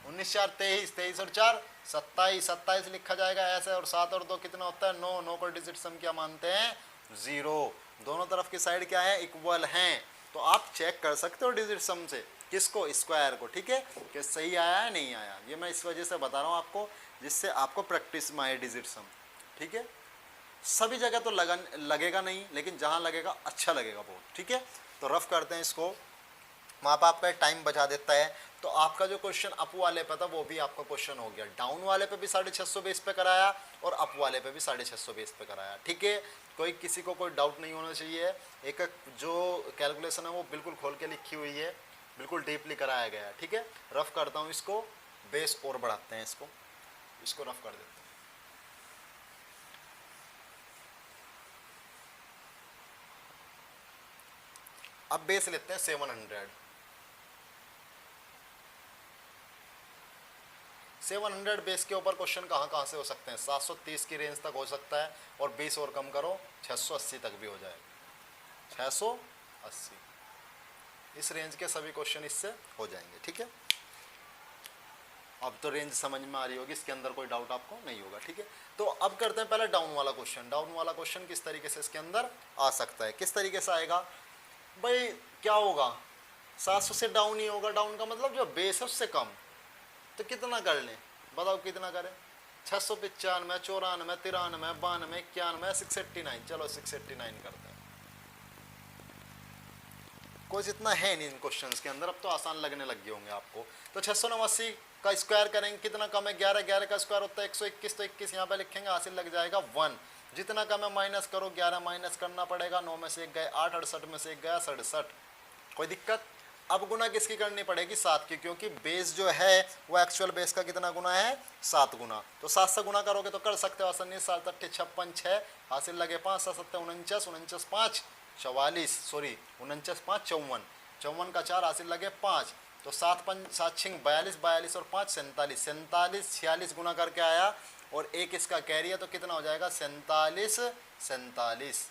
[SPEAKER 1] 19, 4, 23, 23 और 4, 27, 27 लिखा जाएगा ऐसे। और 7 और 2 कितना होता है? 9, 9 को डिजिट सम क्या मानते हैं? 0। दोनों तरफ की साइड क्या है? इक्वल हैं। तो आप चेक कर सकते हो डिजिट सम से किसको? स्क्वायर को। ठीक है, कि सही आया है नहीं आया। ये मैं इस वजह से बता रहा हूँ आपको, जिससे आपको प्रैक्टिस में आए डिजिट सम। ठीक है, सभी जगह तो लगेगा नहीं, लेकिन जहाँ लगेगा अच्छा लगेगा बहुत। ठीक है, तो रफ करते हैं इसको, वहाँ पर आपका टाइम बचा देता है। तो आपका जो क्वेश्चन अप वाले पे था वो भी आपका क्वेश्चन हो गया। डाउन वाले पे भी 650 बेस पे कराया और अप वाले पे भी 650 बेस पे कराया। ठीक है, कोई किसी को कोई डाउट नहीं होना चाहिए। एक जो कैलकुलेशन है वो बिल्कुल खोल के लिखी हुई है, बिल्कुल डीपली कराया गया है। ठीक है, रफ करता हूँ इसको, बेस और बढ़ाते हैं इसको रफ कर देते हैं। अब बेस लेते हैं 700। 700 बेस के ऊपर क्वेश्चन कहाँ से हो सकते हैं? 730 की रेंज तक हो सकता है, और 20 और कम करो 680 तक भी हो जाएगा। 680, इस रेंज के सभी क्वेश्चन इससे हो जाएंगे। ठीक है, अब तो रेंज समझ में आ रही होगी, इसके अंदर कोई डाउट आपको नहीं होगा। ठीक है, तो अब करते हैं पहले डाउन वाला क्वेश्चन। डाउन वाला क्वेश्चन किस तरीके से इसके अंदर आ सकता है? किस तरीके से आएगा भाई? क्या होगा? 700 से डाउन ही होगा। डाउन का मतलब जो बेस है उससे कम। तो कितना कर लें? बताओ कितना करें? 695, 94, 93, 92, 91, 689। चलो 689 करते हैं। कुछ इतना है नहीं इन क्वेश्चंस के अंदर, अब तो आसान लगने लग गए होंगे आपको। तो 689 का स्क्वायर करेंगे, कितना कम है? 11, 11 का स्क्वायर होता है 121, तो 21 यहाँ पे लिखेंगे, हासिल लग जाएगा 1। जितना कम है माइनस करो, 11 माइनस करना पड़ेगा, 9 में से 1 गए 8, 68 में से 1 गया 67। कोई दिक्कत? अब गुना किसकी करनी पड़ेगी? 7 की, क्योंकि बेस जो है वो एक्चुअल बेस का कितना गुना है? 7 गुना। तो 7 से गुना करोगे तो कर सकते हो आसानी। 7 8 56 6, हासिल लगे 5, 7 7 49, 49 5 44, सॉरी 49 5 54, 54 का 4, हासिल लगे 5। तो 7 5 7 6 42, 42 और 5 47, 47 46 गुना करके आया, और एक इसका कैरी है तो कितना हो जाएगा? 47 47,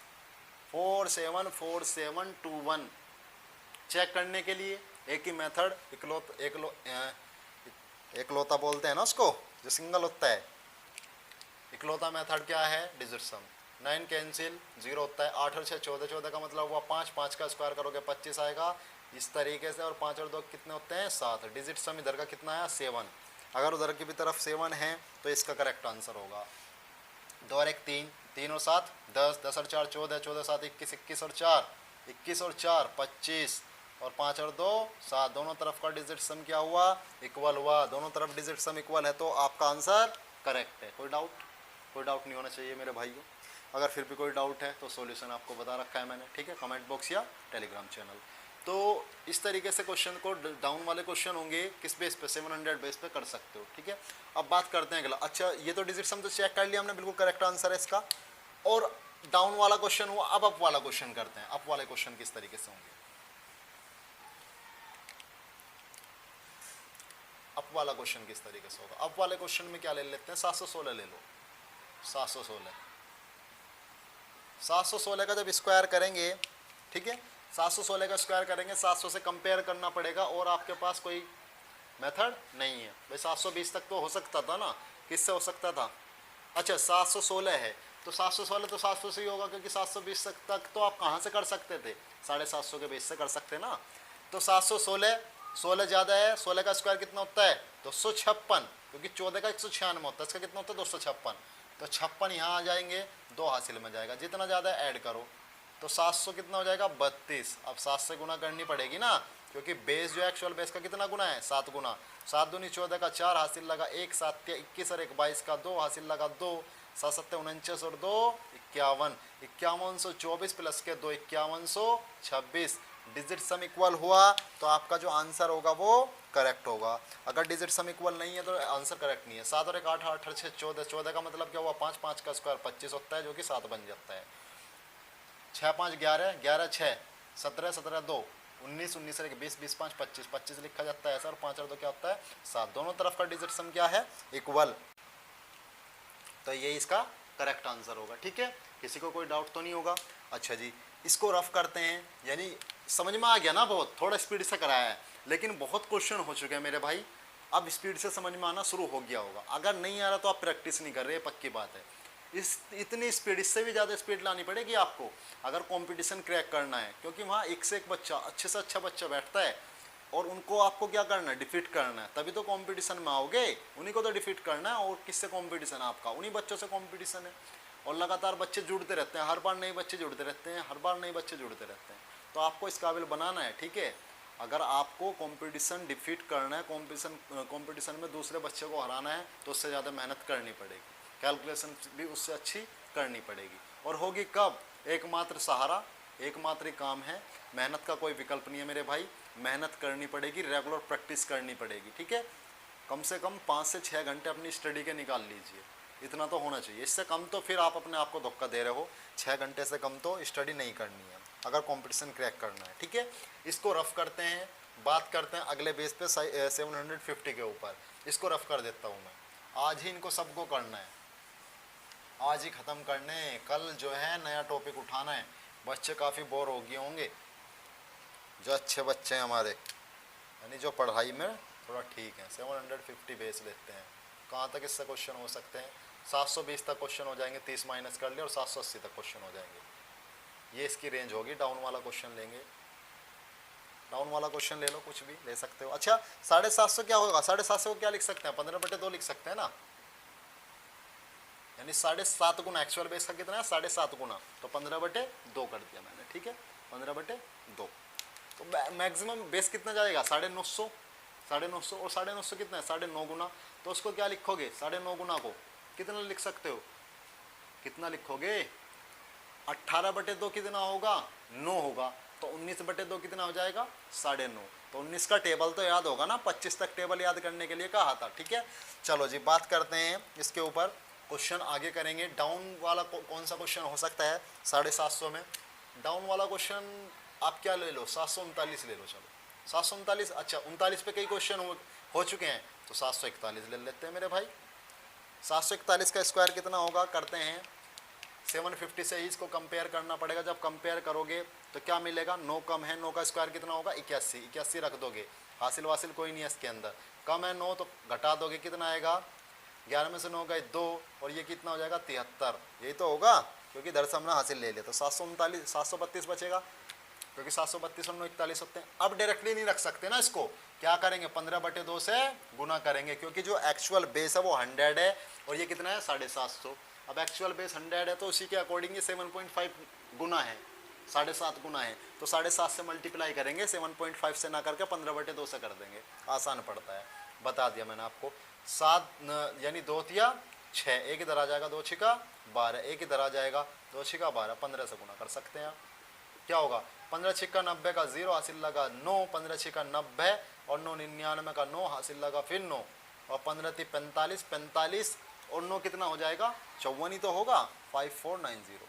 [SPEAKER 1] 474721। चेक करने के लिए एक ही मेथड, इकलौता बोलते हैं ना उसको, जो सिंगल होता है। इकलौता मेथड क्या है? डिजिट सम। 9 कैंसिल, 0 होता है। 8 और 6 14, 14 का मतलब हुआ 5, 5 का स्क्वायर करोगे 25 आएगा इस तरीके से। और 5 और 2 कितने होते हैं? 7। डिजिट सम इधर का कितना आया? 7। अगर उधर की भी तरफ 7 है तो इसका करेक्ट आंसर होगा। 2 और 1 3, 3 और 7 10, 10 और 4 14, 14 7 21, 21 और 4 21 और 4 25, और 5 और 2 7। दोनों तरफ का डिजिट सम क्या हुआ? इक्वल हुआ। दोनों तरफ डिजिट सम इक्वल है तो आपका आंसर करेक्ट है। कोई डाउट? कोई डाउट नहीं होना चाहिए मेरे भाइयों। अगर फिर भी कोई डाउट है तो सॉल्यूशन आपको बता रखा है मैंने। ठीक है, कमेंट बॉक्स या टेलीग्राम चैनल। तो इस तरीके से क्वेश्चन को, डाउन वाले क्वेश्चन होंगे किस बेस पे? 700 बेस पे कर सकते हो। ठीक है, अब बात करते हैं अगला। अच्छा, ये तो डिजिट सम तो चेक कर लिया हमने, बिल्कुल करेक्ट आंसर है इसका। और डाउन वाला क्वेश्चन हुआ, अब अप वाला क्वेश्चन करते हैं। अप वाले क्वेश्चन किस तरीके से होंगे? अप वाला क्वेश्चन किस तरीके से होगा? अप वाले क्वेश्चन में क्या ले लेते हैं? 716 ले लो। 716, 716 का जब स्क्वायर करेंगे, ठीक है, 716 का स्क्वायर करेंगे, 700 से कंपेयर करना पड़ेगा, और आपके पास कोई मेथड नहीं है भाई। 720 तक तो हो सकता था ना, किससे हो सकता था? अच्छा 716 है तो 716 तो 700 से ही होगा, क्योंकि 720 तक तो आप कहाँ से कर सकते थे? 750 के बेस से कर सकते ना। तो 716, 16 ज़्यादा है, 16 का स्क्वायर कितना होता है? 256, क्योंकि 14 का 196 होता है, इसका कितना होता है? 256। तो 56 यहाँ आ जाएंगे, 2 हासिल में जाएगा, जितना ज़्यादा ऐड करो। तो 700 कितना हो जाएगा? 32। अब 7 से गुना करनी पड़ेगी ना, क्योंकि बेस जो है एक्चुअल बेस का कितना गुना है? 7 गुना। 7 दूनी 14 का 4, हासिल लगा 1, 7 21 और 1 22 का 2, हासिल लगा 2, 7 7 49 और 2 51, 5124 प्लस के 2 5126। डिजिट सम इक्वल हुआ तो आपका जो आंसर होगा वो करेक्ट होगा। अगर डिजिट सम इक्वल नहीं है तो आंसर करेक्ट नहीं है। 7 और 1 8, 8 और 6 14, 14 का मतलब क्या हुआ 5, 5 का स्क्वायर 25 होता है जो कि 7 बन जाता है। 6 5 11, 11 6 17, 17 2 19, 19 20, 20 5 25, 25 लिखा जाता है सर। 5 और 2 क्या होता है 7। दोनों तरफ का डिजिट सम क्या है इक्वल, तो ये इसका करेक्ट आंसर होगा। ठीक है, किसी को कोई डाउट तो नहीं होगा। अच्छा जी, इसको रफ करते हैं, यानी समझ में आ गया ना, बहुत थोड़ा स्पीड से कराया है लेकिन बहुत क्वेश्चन हो चुके हैं मेरे भाई, अब स्पीड से समझ में आना शुरू हो गया होगा। अगर नहीं आ रहा तो आप प्रैक्टिस नहीं कर रहे, पक्की बात है। इतनी स्पीड, इससे भी ज़्यादा स्पीड लानी पड़ेगी आपको अगर कंपटीशन क्रैक करना है, क्योंकि वहाँ एक से एक बच्चा, अच्छे से अच्छा बच्चा बैठता है और उनको आपको क्या करना है, डिफीट करना है, तभी तो कंपटीशन में आओगे। उन्हीं को तो डिफीट करना है, और किससे कंपटीशन है आपका, उन्हीं बच्चों से कंपटीशन है। और लगातार बच्चे जुड़ते रहते हैं, हर बार नए बच्चे जुड़ते रहते हैं, हर बार नए बच्चे जुड़ते रहते हैं, तो आपको इस काबिल बनाना है। ठीक है, अगर आपको कंपटीशन डिफीट करना है, कंपटीशन में दूसरे बच्चे को हराना है, तो उससे ज़्यादा मेहनत करनी पड़ेगी, कैलकुलेशन भी उससे अच्छी करनी पड़ेगी। और होगी कब, एकमात्र सहारा, एकमात्र ही काम है, मेहनत का कोई विकल्प नहीं है मेरे भाई, मेहनत करनी पड़ेगी, रेगुलर प्रैक्टिस करनी पड़ेगी। ठीक है, कम से कम 5 से 6 घंटे अपनी स्टडी के निकाल लीजिए, इतना तो होना चाहिए। इससे कम तो फिर आप अपने आप को धोखा दे रहे हो। 6 घंटे से कम तो स्टडी नहीं करनी है अगर कंपटीशन क्रैक करना है। ठीक है, इसको रफ करते हैं, बात करते हैं अगले बेस पे 750 के ऊपर। इसको रफ कर देता हूँ मैं, आज ही इनको सबको करना है, आज ही ख़त्म करने हैं, कल जो है नया टॉपिक उठाना है। बच्चे काफ़ी बोर हो गए होंगे, जो अच्छे बच्चे हैं हमारे, यानी जो पढ़ाई में थोड़ा ठीक है। 750 बेस लेते हैं, कहाँ तक इससे क्वेश्चन हो सकते हैं, 720 तक क्वेश्चन हो जाएंगे, 30 माइनस कर लिया, और 780 तक क्वेश्चन हो जाएंगे। ये इसकी रेंज होगी। डाउन वाला क्वेश्चन लेंगे, डाउन वाला क्वेश्चन ले लो, कुछ भी ले सकते हो। अच्छा, 750 क्या होगा, 750 को क्या लिख सकते हैं, 15/2 लिख सकते हैं ना, यानी 7.5 गुना, एक्चुअल बेस का कितना है 7.5 गुना, तो 15/2 कर दिया मैंने। ठीक है, 15/2, तो मैक्सिमम बेस कितना जाएगा 950, 950, और 950 कितना है 9.5 गुना, तो उसको क्या लिखोगे 9.5 गुना को कितना लिख सकते हो, कितना लिखोगे 18/2 कितना होगा 9 होगा, तो 19/2 कितना हो जाएगा 9.5। तो 19 का टेबल तो याद होगा ना, 25 तक टेबल याद करने के लिए कहा था। ठीक है, चलो जी बात करते हैं इसके ऊपर, क्वेश्चन आगे करेंगे। डाउन वाला कौन सा क्वेश्चन हो सकता है 750 में, डाउन वाला क्वेश्चन आप क्या ले लो 739 ले लो। चलो 739, अच्छा 39 पे कई क्वेश्चन हो चुके हैं, तो 741 ले लेते हैं मेरे भाई। 741 का स्क्वायर कितना होगा, करते हैं 750 से ही इसको कंपेयर करना पड़ेगा। जब कंपेयर करोगे तो क्या मिलेगा, 9 कम है, 9 का स्क्वायर कितना होगा 81, 81 रख दोगे, हासिल वासिल कोई नहीं है इसके अंदर, कम है 9 तो घटा दोगे, कितना आएगा 11 में से 9 गए 2, और ये कितना हो जाएगा 73, यही तो होगा, क्योंकि इधर से हमने हासिल ले लिया, तो 732 बचेगा, क्योंकि 732 और 9 41 होते हैं। अब डायरेक्टली नहीं रख सकते ना इसको, क्या करेंगे 15/2 से गुना करेंगे, क्योंकि जो एक्चुअल बेस है वो 100 है और ये कितना है 750। अब एक्चुअल बेस 100 है तो उसी के अकॉर्डिंग ये 7.5 गुना है, 7.5 गुना है, तो 7.5 से मल्टीप्लाई करेंगे, 7.5 से ना करके 15/2 से कर देंगे, आसान पड़ता है, बता दिया मैंने आपको। 7 यानी 2 तिया 6, एक इधर आ जाएगा 2 छिका 12, एक इधर आ जाएगा 2 छिका 12, 15 से गुना कर सकते हैं आप, क्या होगा 15 छिक्का 90 का 0 हासिल लगा 9, 15 छिक्का 90 और 9 99 का 9 हासिल लगा फिर 9, और 15 × 45, 45 और 9 कितना हो जाएगा 54 ही तो होगा, 5490,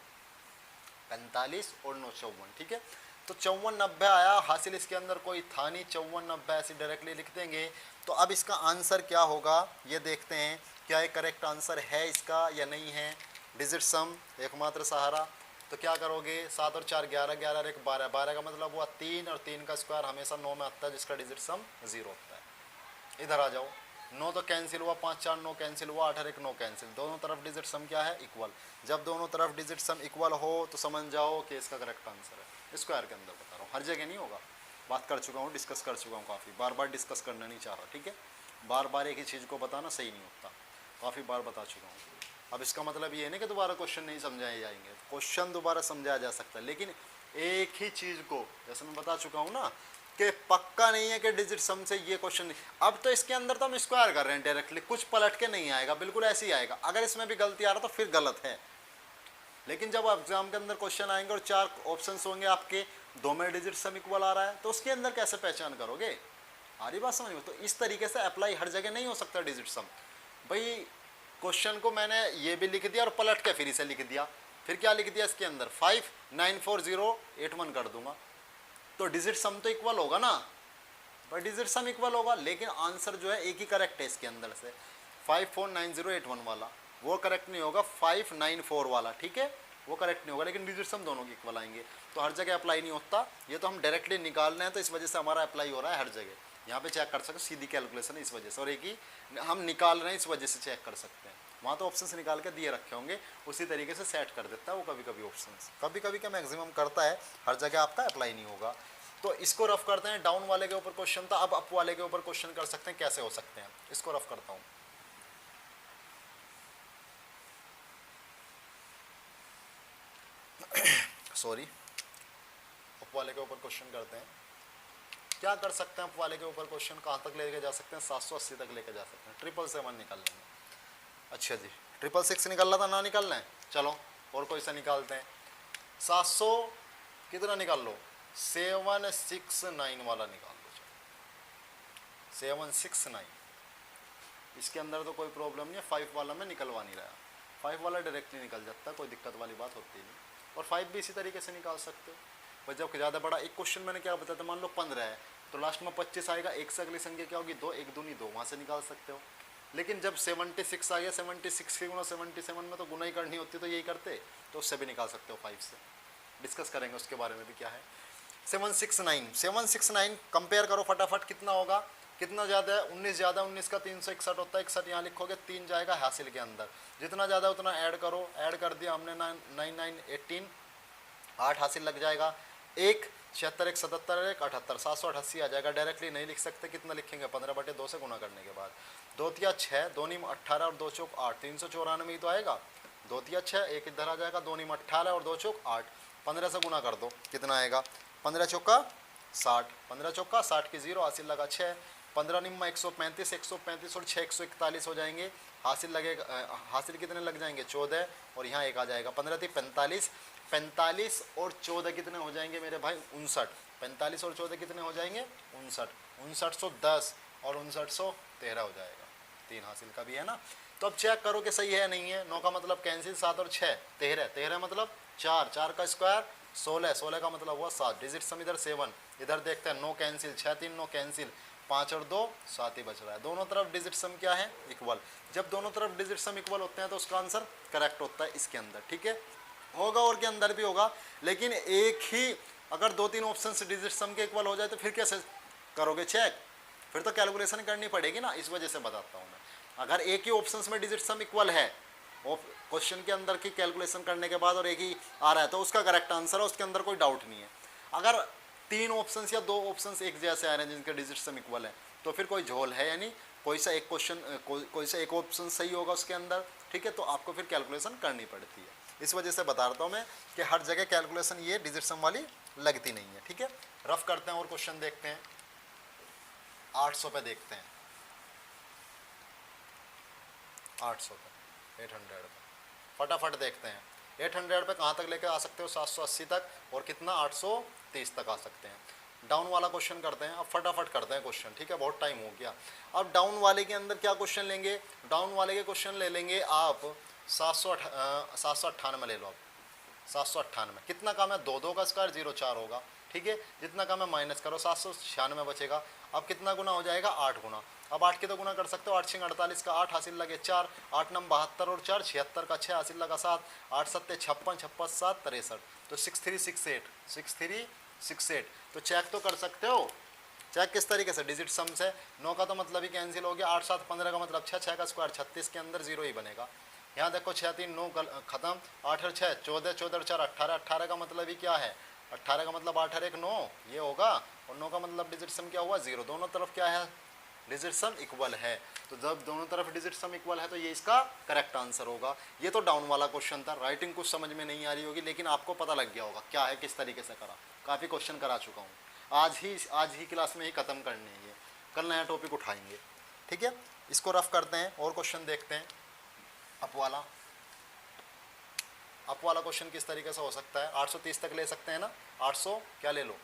[SPEAKER 1] 45 और 9 54। ठीक है, तो 5490 आया, हासिल इसके अंदर कोई था नहीं, 5490 ऐसे डायरेक्टली लिख देंगे। तो अब इसका आंसर क्या होगा ये देखते हैं, क्या ये करेक्ट आंसर है इसका या नहीं है। डिजिट सम एकमात्र सहारा, तो क्या करोगे 7 और 4 11, 11 और 1 12, 12 का मतलब हुआ 3, और 3 का स्क्वायर हमेशा 9 में आता है, जिसका डिजिट सम 0 होता है। इधर आ जाओ, 9 तो कैंसिल हुआ, 5 4 9 कैंसिल हुआ, 8 और 1 9 कैंसिल, दोनों तरफ डिजिट सम क्या है इक्वल। जब दोनों तरफ डिजिट सम इक्वल हो तो समझ जाओ कि इसका करेक्ट आंसर है। स्क्वायर के अंदर बता रहा हूँ, हर जगह नहीं होगा, बात कर चुका हूँ, डिस्कस कर चुका हूँ काफ़ी बार, बार डिस्कस करना नहीं चाह रहा। ठीक है, बार बार एक ही चीज़ को बताना सही नहीं होता, काफ़ी बार बता चुका हूँ। अब इसका मतलब ये नहीं कि दोबारा क्वेश्चन नहीं समझाए जाएंगे, क्वेश्चन दोबारा समझाया जा सकता है, लेकिन एक ही चीज़ को, जैसे मैं बता चुका हूँ ना कि पक्का नहीं है कि डिजिट सम से ये क्वेश्चन नहीं। अब तो इसके अंदर तो हम स्क्वायर कर रहे हैं डायरेक्टली, कुछ पलट के नहीं आएगा, बिल्कुल ऐसे ही आएगा। अगर इसमें भी गलती आ रहा तो फिर गलत है, लेकिन जब एग्जाम के अंदर क्वेश्चन आएंगे और 4 ऑप्शन होंगे आपके, 2 में डिजिट सम इक्वल आ रहा है, तो उसके अंदर कैसे पहचान करोगे। आ रही बात समझ में? तो इस तरीके से अप्लाई हर जगह नहीं हो सकता डिजिट सम। भाई क्वेश्चन को मैंने ये भी लिख दिया और पलट के फिर इसे लिख दिया, फिर क्या लिख दिया इसके अंदर 594081 कर दूंगा, तो डिजिट सम तो इक्वल होगा ना, पर डिजिट सम इक्वल होगा, लेकिन आंसर जो है एक ही करेक्ट है इसके अंदर से, 549081 वाला, वो करेक्ट नहीं होगा 594 वाला, ठीक है, वो करेक्ट नहीं होगा, लेकिन डिजिट सम दोनों के इक्वल आएंगे। तो हर जगह अप्लाई नहीं होता, ये तो हम डायरेक्टली निकाल रहे हैं, तो इस वजह से हमारा अप्लाई हो रहा है हर जगह। यहाँ पे चेक कर सकते, सीधी कैलकुलेशन है इस वजह से, और एक ही हम निकाल रहे हैं इस वजह से चेक कर सकते हैं। वहाँ तो ऑप्शंस निकाल के दिए रखे होंगे, उसी तरीके से सेट कर देता है वो कभी कभी ऑप्शंस, कभी कभी क्या मैक्सिमम करता है, हर जगह आपका अप्लाई नहीं होगा। तो इसको रफ करते हैं, डाउन वाले के ऊपर क्वेश्चन था, अब अप वाले के ऊपर क्वेश्चन कर सकते हैं, कैसे हो सकते हैं, इसको रफ करता हूँ। सॉरी, अप वाले के ऊपर क्वेश्चन करते हैं। क्या कर सकते हैं अप वाले के ऊपर क्वेश्चन, कहाँ तक लेके जा सकते हैं, 780 तक लेके जा सकते हैं, 777 निकाल लेंगे। अच्छा जी, 666 निकल रहा था, ना निकल रहे हैं, चलो और कोई सा निकालते हैं। 700 कितना निकाल लो, 769 वाला निकाल लो, चलो 769, इसके अंदर तो कोई प्रॉब्लम नहीं है, 5 वाला में निकलवा नहीं रहा, 5 वाला डायरेक्टली निकल जाता, कोई दिक्कत वाली बात होती नहीं, और 5 भी इसी तरीके से निकाल सकते हो। पर जब ज़्यादा बड़ा एक क्वेश्चन मैंने क्या बताया था, मान लो 15 है, तो लास्ट में 25 आएगा, एक से अगली संख्या क्या होगी 2, 1 दूनी 2, वहाँ से निकाल सकते हो। लेकिन जब 76 आ गया, 76 के गुना 77 में तो गुना ही करनी होती, तो यही करते, तो उससे भी निकाल सकते हो 5 से, डिस्कस करेंगे उसके बारे में भी क्या है। 769 कंपेयर करो फटाफट, कितना होगा, कितना ज़्यादा है, 19 ज़्यादा, 19 का 361 होता है, 61 यहाँ लिखोगे, 3 जाएगा हासिल के अंदर, जितना ज़्यादा उतना ऐड करो, ऐड कर दिया हमने 9918, 8 हासिल लग जाएगा, 1 76 1 77 1 78, 788 आ जाएगा, डायरेक्टली नहीं लिख सकते, कितना लिखेंगे 15/2 से गुना करने के बाद, 2 तिया 6, 2 नीम 18 और 2 चौक 8, 394 ही तो आएगा, 2 तिया 6, 1 इधर आ जाएगा, 2 नीम 18 और 2 चौक 8, 15 से गुना कर दो, कितना आएगा, 15 चौका 60, 15 चौका 60 की 0, हासिल लगा 6, 15 निम्मा 135, 135 और 6 141 हो जाएंगे, हासिल लगेगा, हासिल कितने लग जाएंगे 14, और यहाँ 1 आ जाएगा, 15 थी 45, 45 और 14 कितने हो जाएंगे मेरे भाई 59, 45 और 14 कितने हो जाएंगे 59, 5910 और 5913 हो जाएगा, 3 हासिल का भी है ना। तो अब चेक करो कि सही है नहीं है, 9 का मतलब कैंसिल, 7 और 6 13, 13 मतलब 4, 4 का स्क्वायर 16, 16 का मतलब हुआ 7, डिजिट सम इधर 7, इधर देखते हैं 9 कैंसिल, 6 3 9 कैंसिल, 5 और 2 7 ही बच रहा है, दोनों तरफ डिजिट सम क्या है इक्वल, जब दोनों तरफ डिजिट सम इक्वल होते हैं तो उसका आंसर करेक्ट होता है इसके अंदर, ठीक है, होगा और के अंदर भी होगा, लेकिन एक ही अगर 2-3 ऑप्शन से डिजिट सम के इक्वल हो जाए तो फिर कैसे करोगे चेक, फिर तो कैलकुलेशन करनी पड़ेगी ना, इस वजह से बताता हूँ मैं। अगर एक ही ऑप्शन में डिजिट सम इक्वल है क्वेश्चन के अंदर की कैलकुलेशन करने के बाद और एक ही आ रहा है तो उसका करेक्ट आंसर है, उसके अंदर कोई डाउट नहीं है। अगर 3 ऑप्शन या 2 ऑप्शन एक जैसे आ रहे हैं जिनके डिजिट सम इक्वल है तो फिर कोई झोल है, यानी कोई सा एक क्वेश्चन कोई सा एक ऑप्शन सही होगा उसके अंदर, ठीक है, तो आपको फिर कैलकुलेशन करनी पड़ती है। इस वजह से बता रहा हूँ मैं कि हर जगह कैलकुलेशन ये डिजिट सम वाली लगती नहीं है, ठीक है। रफ करते हैं और क्वेश्चन देखते हैं, 800 पे देखते हैं, 800 पे 800 पे फटाफट देखते हैं, 800 पे कहाँ तक लेकर आ सकते हो 780 तक, और कितना 830 तक आ सकते हैं। डाउन वाला क्वेश्चन करते हैं, अब फटाफट करते हैं क्वेश्चन, ठीक है, बहुत टाइम हो गया। अब डाउन वाले के अंदर क्या क्वेश्चन लेंगे, डाउन वाले के क्वेश्चन ले लेंगे आप 798 ले लो, आप 798 कितना काम है, 2 2 का स्क्वायर 0 4 होगा, ठीक है, जितना काम है माइनस करो, 796 बचेगा। अब कितना गुना हो जाएगा 8 गुना, अब 8 के तो गुना कर सकते हो, 8 6 48 का 8 हासिल लगे 4, 8 9 72 और 4 76 का 6 हासिल लगा 7, 8 7 56 56 7 63, तो 6368 तो चेक तो कर सकते हो। चेक किस तरीके से, डिजिट सम से, 9 का तो मतलब ही कैंसिल हो गया, 8 7 15 का मतलब 6, 6 का स्क्वायर 36 के अंदर 0 ही बनेगा। यहाँ देखो 6 3 9 खत्म, 8 और 6 14, 14 और 4 18, 18 का मतलब ही क्या है, 18 का मतलब 8 और 1 9 ये होगा, और 9 का मतलब डिजिट सम क्या हुआ 0, दोनों तरफ क्या है डिजिट सम इक्वल है, तो जब दोनों तरफ डिजिट सम इक्वल है तो ये इसका करेक्ट आंसर होगा। ये तो डाउन वाला क्वेश्चन था, राइटिंग कुछ समझ में नहीं आ रही होगी, लेकिन आपको पता लग गया होगा क्या है, किस तरीके से करा, काफ़ी क्वेश्चन करा चुका हूँ, आज ही क्लास में ही ख़त्म करने हैं ये, कल नया टॉपिक उठाएंगे, ठीक है। इसको रफ करते हैं और क्वेश्चन देखते हैं। अप वाला क्वेश्चन किस तरीके से हो सकता है, 830 तक ले सकते हैं ना, 800 क्या ले लो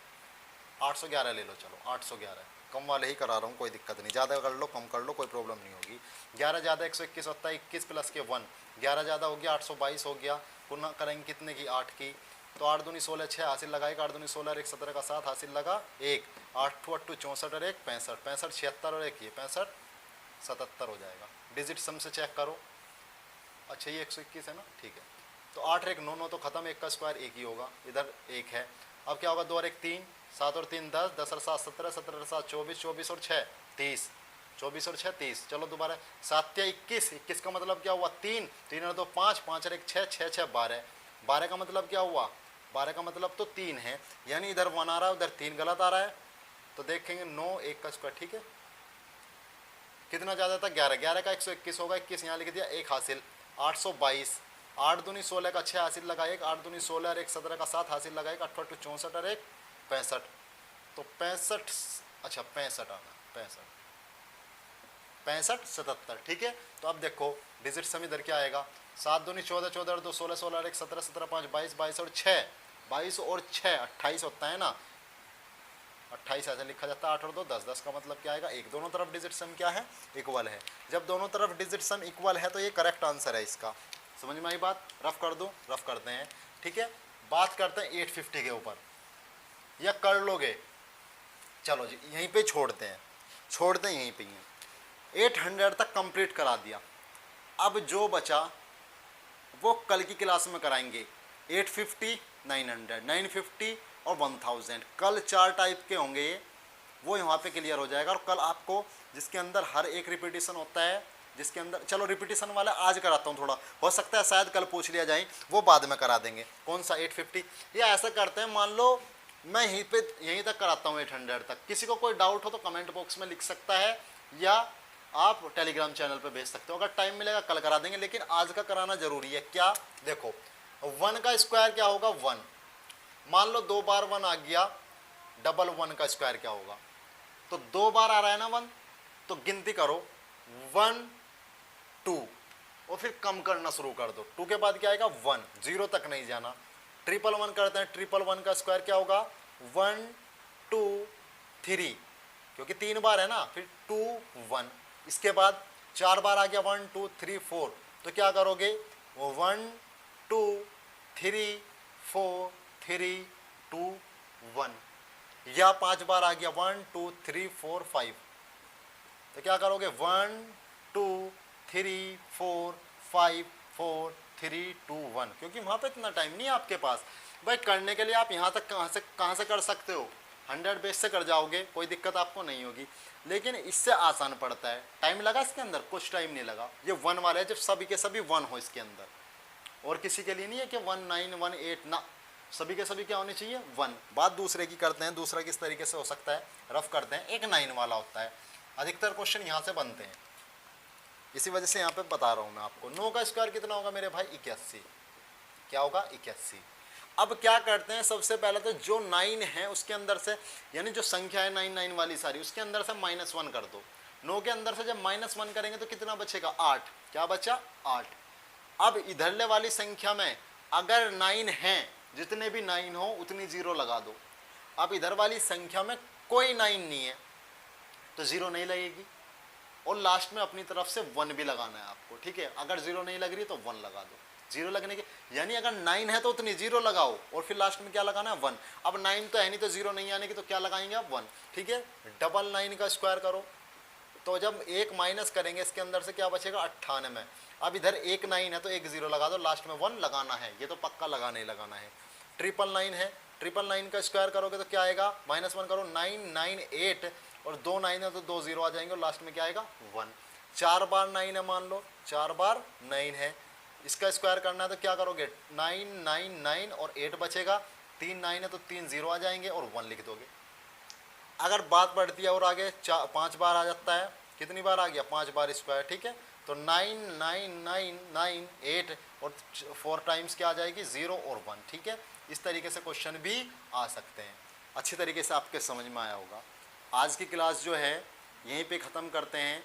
[SPEAKER 1] 811 ले लो, चलो 811 कम वाले ही करा रहा हूँ, कोई दिक्कत नहीं, ज़्यादा कर लो कम कर लो कोई प्रॉब्लम नहीं होगी। 11 ज़्यादा 121 होता है 21 प्लस के 1, 11 ज़्यादा हो गया 822 हो गया, गुना करेंगे कितने की 8 की, तो 8 दूनी 16 6 हासिल लगाएगा, 8 दूनी 16 और 1 17 का 7 हासिल लगा 1, 8 टू 8 64 और 1 65, 65 76 और 1 ये 65 77 हो जाएगा। डिजिट सम से चेक करो, अच्छा ये 121 है ना, ठीक है। तो 8 और 1 9 9 तो खत्म, 1 का स्क्वायर 1 ही होगा, इधर 1 है। अब क्या होगा 2 और 1 3, 7 और 3 10, 10 और 7 17, 17 और 7 24, 24 और 6 30, 24 और 6 30। चलो दोबारा 7 या 21, 21 का मतलब क्या हुआ 3, 3 और 2 5, 5 और 1 6, 6 6 12, 12 का मतलब क्या हुआ 12 का मतलब तो 3 है, यानी इधर 1 आ रहा है उधर 3 गलत आ रहा है, तो देखेंगे 9 1 का स्क्वायर, ठीक है। कितना ज़्यादा था 11, 11 का 121 होगा, 21 यहाँ लिख दिया, 1 हासिल 822, 8 दूनी 16 का 6 हासिल लगा 1, 8 दूनी 16 और 1 17 का 7 हासिल लगा 1, 8 64 और 1 65, तो 65, अच्छा 65 आना 65 65 77, ठीक है। तो अब देखो डिजिट सम इधर क्या आएगा, 7 दूनी 14, 14 और 2 16, 16 और 1 17, 17 5 22, 22 और 6 22 और 6 28 होता है ना, 28 ऐसे लिखा जाता है, 8 और 2 10, 10 का मतलब क्या आएगा 1, दोनों तरफ डिजिट सम क्या है इक्वल है। जब दोनों तरफ डिजिट सम इक्वल है तो ये करेक्ट आंसर है इसका, समझ में आई बात। रफ कर दो, रफ करते हैं, ठीक है। बात करते हैं 850 के ऊपर, या कर लोगे, चलो जी यहीं पे छोड़ते हैं यहीं पे ही 800 तक कंप्लीट करा दिया। अब जो बचा वो कल की क्लास में कराएंगे, 850 900 950 और 1000, कल 4 टाइप के होंगे ये, वो यहाँ पे क्लियर हो जाएगा। और कल आपको जिसके अंदर हर एक रिपीटिशन होता है, जिसके अंदर, चलो रिपीटिशन वाला आज कराता हूँ, थोड़ा हो सकता है शायद कल पूछ लिया जाए, वो बाद में करा देंगे। कौन सा 850, या ऐसा करते हैं, मान लो मैं यहीं तक कराता हूँ 800 तक, किसी को कोई डाउट हो तो कमेंट बॉक्स में लिख सकता है, या आप टेलीग्राम चैनल पे भेज सकते हो, अगर टाइम मिलेगा कल करा देंगे, लेकिन आज का कराना जरूरी है। क्या देखो 1 का स्क्वायर क्या होगा 1, मान लो 2 बार 1 आ गया, डबल 1 का स्क्वायर क्या होगा, तो 2 बार आ रहा है ना 1, तो गिनती करो 1 2 और फिर कम करना शुरू कर दो, 2 के बाद क्या आएगा 1, 0 तक नहीं जाना। 111 करते हैं, 111 का स्क्वायर क्या होगा 1 2 3, क्योंकि 3 बार है ना, फिर 2 1, इसके बाद 4 बार आ गया 1 2 3 4, तो क्या करोगे 1 2 3 4 3 2 1, या 5 बार आ गया 1 2 3 4 5, तो क्या करोगे 1 2 3 4 5 4 3 2 1, क्योंकि वहाँ पे इतना टाइम नहीं है आपके पास भाई करने के लिए। आप यहाँ तक कहाँ से कर सकते हो, 100 बेस से कर जाओगे, कोई दिक्कत आपको नहीं होगी, लेकिन इससे आसान पड़ता है। टाइम लगा इसके अंदर, कुछ टाइम नहीं लगा। ये 1 वाला है, जब सभी के सभी 1 हो इसके अंदर, और किसी के लिए नहीं है कि 1 9 1 8 ना, सभी के सभी क्या होने चाहिए 1। बात दूसरे की करते हैं, दूसरा किस तरीके से हो सकता है, रफ करते हैं। एक 9 वाला होता है, अधिकतर क्वेश्चन यहाँ से बनते हैं, इसी वजह से यहाँ पे बता रहा हूँ मैं आपको। 9 का स्क्वायर कितना होगा मेरे भाई 81, क्या होगा 81। अब क्या करते हैं, सबसे पहले तो जो 9 है उसके अंदर से, यानी जो संख्या है 9 9 वाली सारी, उसके अंदर से -1 कर दो। 9 के अंदर से जब -1 करेंगे तो कितना बचेगा 8, क्या बचा 8। अब इधरले वाली संख्या में अगर 9 है, जितने भी 9 हो उतनी 0 लगा दो। अब इधर वाली संख्या में कोई 9 नहीं है तो 0 नहीं लगेगी, और लास्ट में अपनी तरफ से 1 भी लगाना है आपको, ठीक है। अगर 0 नहीं लग रही तो 1 लगा दो। 0 लगने के, यानी अगर 9 है तो उतनी 0 लगाओ, और फिर लास्ट में क्या लगाना है 1। अब 9 तो है नहीं, तो 0 नहीं आने की, तो क्या लगाएंगे आप 1, ठीक है। 999 का स्क्वायर करो, तो जब एक माइनस करेंगे इसके अंदर से क्या बचेगा 98। अब इधर एक 9 है तो एक 0 लगा दो, लास्ट में 1 लगाना है, ये तो पक्का लगाना ही लगाना है। 999 है, 999 का स्क्वायर करोगे तो क्या आएगा, -1 करो 998, और 2 9 है तो 2 0 आ जाएंगे, और लास्ट में क्या आएगा 1। 4 बार 9 है, मान लो 4 बार 9 है, इसका स्क्वायर करना है तो क्या करोगे 9 9 9 और 8 बचेगा, 3 9 है तो 3 0 आ जाएंगे और 1 लिख दोगे। अगर बात बढ़ती है और आगे 5 बार आ जाता है, कितनी बार आ गया 5 बार स्क्वायर, ठीक है। तो 9 9 9 9 8 और 4 टाइम्स क्या आ जाएगी 0 और 1, ठीक है। इस तरीके से क्वेश्चन भी आ सकते हैं। अच्छी तरीके से आपके समझ में आया होगा। आज की क्लास जो है यहीं पे ख़त्म करते हैं।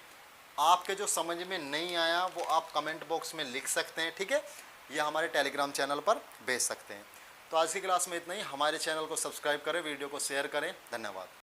[SPEAKER 1] आपके जो समझ में नहीं आया वो आप कमेंट बॉक्स में लिख सकते हैं, ठीक है, या हमारे टेलीग्राम चैनल पर भेज सकते हैं। तो आज की क्लास में इतना ही। हमारे चैनल को सब्सक्राइब करें, वीडियो को शेयर करें। धन्यवाद।